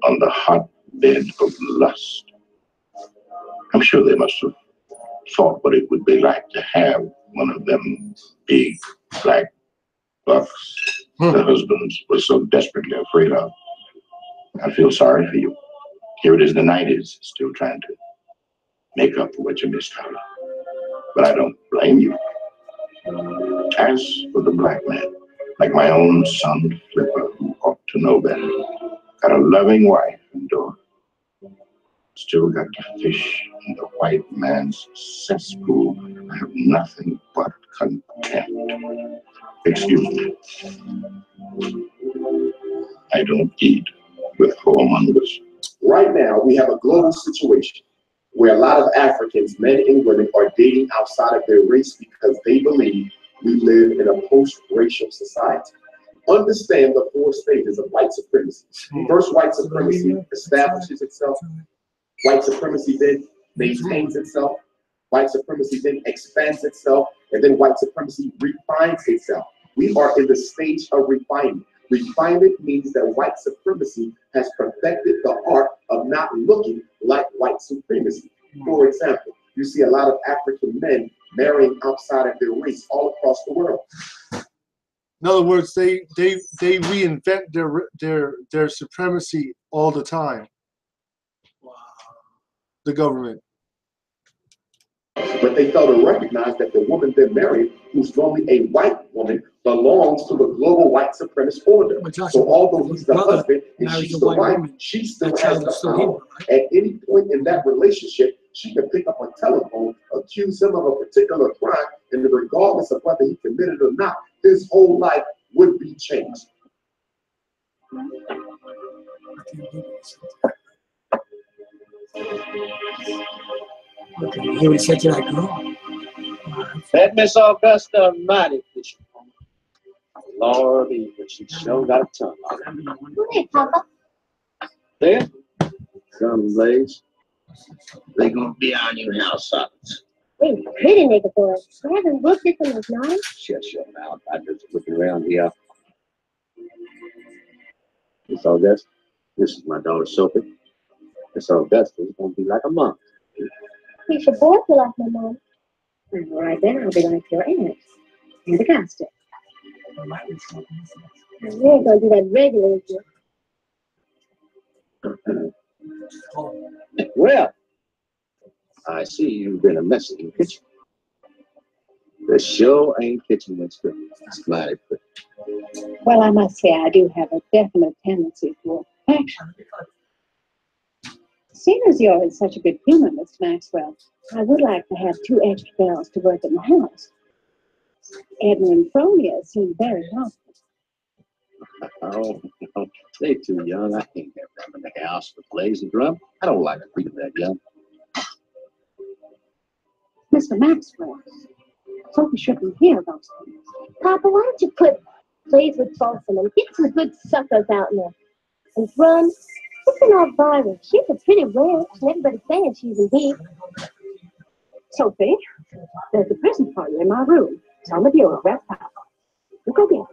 S4: on the hot bed of lust, I'm sure they must have thought what it would be like to have one of them big black bucks the husbands were so desperately afraid of. I feel sorry for you. Here it is, the 90s, still trying to make up for what you missed out on. But I don't blame you. As for the black man, like my own son Flipper, who ought to know better, got a loving wife and daughter, still got to fish in the white man's cesspool. I have nothing but contempt. Excuse me. I don't eat with whoremongers.
S21: Right now, we have a global situation where a lot of Africans, men and women, are dating outside of their race because they believe we live in a post-racial society. Understand the 4 stages of white supremacy. First, white supremacy establishes itself. White supremacy then maintains itself. White supremacy then expands itself. And then white supremacy refines itself. We are in the stage of refinement. Refinement means that white supremacy has perfected the art of not looking like white supremacy. For example, you see a lot of African men marrying outside of their race all across the world.
S2: In other words, they reinvent their supremacy all the time. Wow. The government.
S21: But they fail to recognize that the woman they're marrying, who's normally a white woman, belongs to the global white supremacist order. So although he's the husband and she's the wife, she still has the power. At any point in that relationship, she can pick up a telephone, accuse him of a particular crime, and regardless of whether he committed or not, his whole life would be changed.
S1: Okay, he would say to that girl.
S6: That Miss Augusta mighty Bishop. Lordy, but she sure got a tongue.
S7: Hey, Papa.
S6: There? Some blaze. They gonna be on your house socks.
S7: Hey, pretty nigga boy. I haven't looked at them this night.
S6: Shut your mouth. I just looking around here. Miss Augusta, this is my daughter Sophie. Miss Augusta is gonna be like a mom.
S7: You should both be like my mom.
S17: And right then I'll be like your aunt. And Augusta.
S7: You ain't gonna do that regularly.
S6: Well, I see you've been a mess in the kitchen. The show ain't kitchen that's good. It's mighty good.
S17: Well, I must say I do have a definite tendency for action. Seeing as you're in such a good humor, Mr. Maxwell, I would like to have 2 extra girls to work in the house. Edna and Fronia seem very healthy.
S6: Oh, no, they're too young. I can't have them in the house with Blaze and Drum. I don't like to be that young.
S17: Mr. Maxwell, Sophie shouldn't hear those things.
S7: Papa, why don't you put Blaze with both of them? Get some good suckers out there. And Drum, it's an old viral. She's a pretty rare, and everybody's saying she's in heat.
S17: Sophie, there's a present for you in my room. It's on the bureau, right, Papa? You go get it.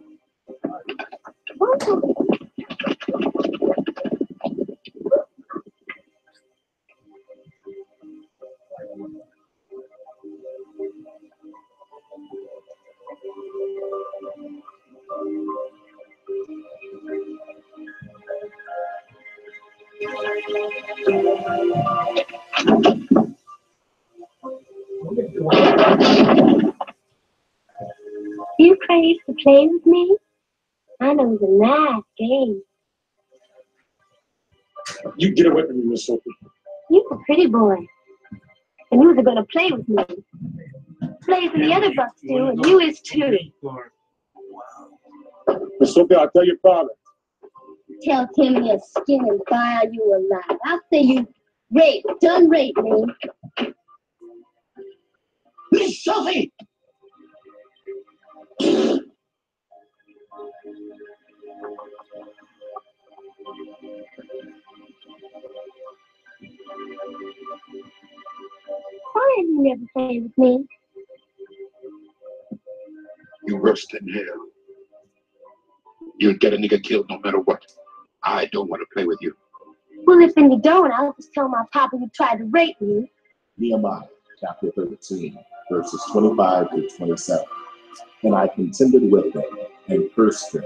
S7: You crazy to play with me? I know it's a nice game.
S18: You get away from me, Miss Sophie.
S7: You're a pretty boy. And you were going to play with me. Blaze and the other bucks do, and you is too.
S18: Miss Sophie, I'll tell your father.
S7: Tell Timmy a skin and fire you alive. I'll say you done raped me.
S18: Miss Sophie!
S7: Why have you never played with me?
S4: You worse than hell. You'll get a nigga killed no matter what. I don't want to play with you.
S7: Well, if you don't, I'll just tell my papa you tried to rape me.
S13: Nehemiah chapter 13, verses 25 to 27. And I contended with them, and cursed them,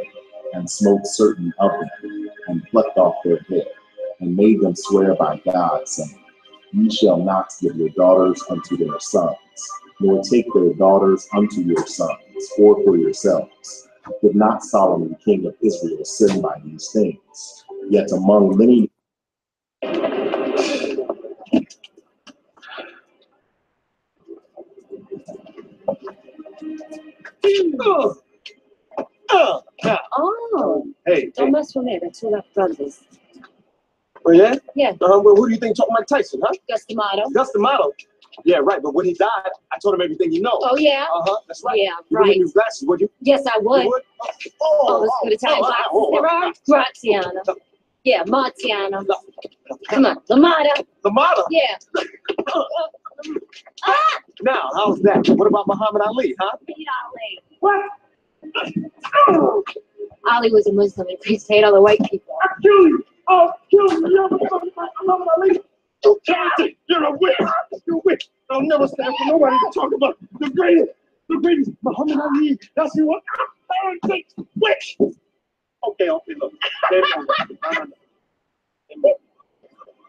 S13: and smote certain of them, and plucked off their hair, and made them swear by God, saying, Ye shall not give your daughters unto their sons, nor take their daughters unto your sons, or for yourselves. Did not Solomon, king of Israel, sin by these things? Yet among many
S17: Oh,
S18: Hey,
S17: don't mess with me. That's two rough brothers.
S18: Oh, yeah?
S17: Yeah.
S18: Well, who do you think taught Mike Tyson, huh?
S17: Gus D'Amato.
S18: Gus D'Amato. Yeah, right. But when he died, I told him everything you know.
S17: Oh, yeah?
S18: That's right.
S17: Yeah,
S18: you
S17: right.
S18: would give me glasses, would you?
S17: Yes, I would.
S18: You would?
S17: Oh, let's go to time glasses. There are Graziano. Yeah, Martiano. Come on, Lamada.
S18: Lamada?
S17: Yeah.
S18: Now, how's that? What about Muhammad Ali, huh?
S17: Beat Ali. What? Ali was a Muslim and preached hate all the white people.
S18: I'll kill you. I'll kill you. You're Muhammad Ali. You can't. You're a witch. You're a witch. I'll never stand for nobody to talk about the greatest Muhammad Ali. That's who Which? Okay, look. No.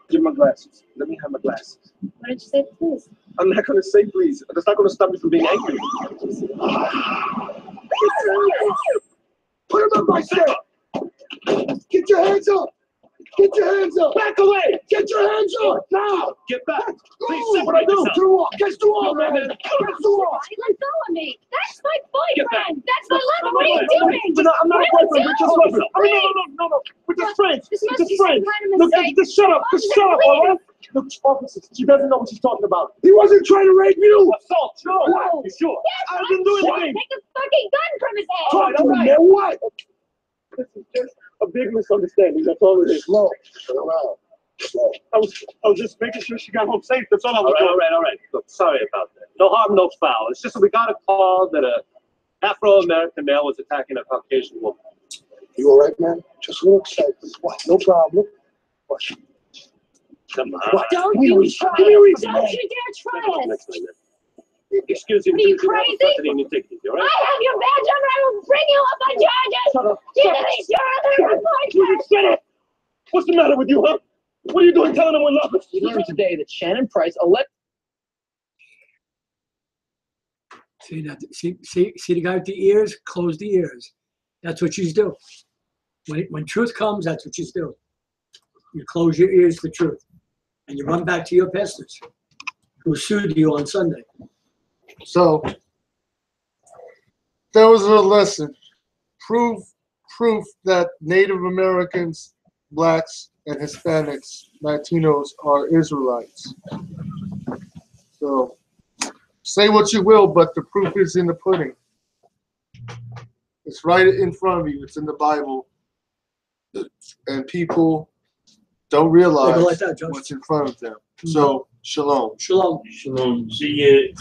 S18: Give my glasses. Let me have my glasses.
S7: Why don't you say please?
S18: I'm not going to say please. That's not going to stop me from being angry. Put him on my shirt. Get your hands up. Get your hands up. Back away. Get your hands up now. Get back. Please separate yourself. Get the wall. Get the wall, man. Get the wall.
S7: Let go of me. That's my boyfriend. That's my lover. What are you doing?
S18: I'm not a boyfriend. We're just lovers. No. We're just friends. Just friends. Look, just shut up. Just shut up, all right? Look, officer, she doesn't know what she's talking about. He wasn't trying to rape you. Assault. Sure.
S7: No.
S18: You sure?
S7: Yes,
S18: I didn't do anything.
S7: Take a fucking gun from his head.
S18: Talk to me, man. What? This is just a big misunderstanding. That's all it is. Slow. I was just making sure she got home safe. That's all I was doing. All right. Look, sorry about that. No harm, no foul. It's just that we got a call that a Afro-American male was attacking a Caucasian woman.
S15: You all right, man? Just a little excited. What? No problem. What?
S18: Come on.
S7: What? Don't you try it. Don't you dare try it.
S18: Excuse me.
S7: Are you crazy?
S18: All right?
S7: I have your badge on. I will bring you up on charges.
S18: Shut up.
S7: You release your other boyfriend.
S18: Shut up. What's the matter with you, huh? What are you doing telling them we're lovers?
S10: We learned today that Shannon Price
S1: See that? See the guy with the ears? Close the ears. That's what she's doing. When truth comes, that's what she's doing. You close your ears to truth, and you run back to your pastors, who sued you on Sunday.
S2: So that was a lesson. Proof that Native Americans, blacks, and Hispanics, Latinos are Israelites. So say what you will, but the proof is in the pudding. It's right in front of you. It's in the Bible. And people don't realize what's in front of them. So, shalom.
S1: Shalom.
S14: Shalom. See you.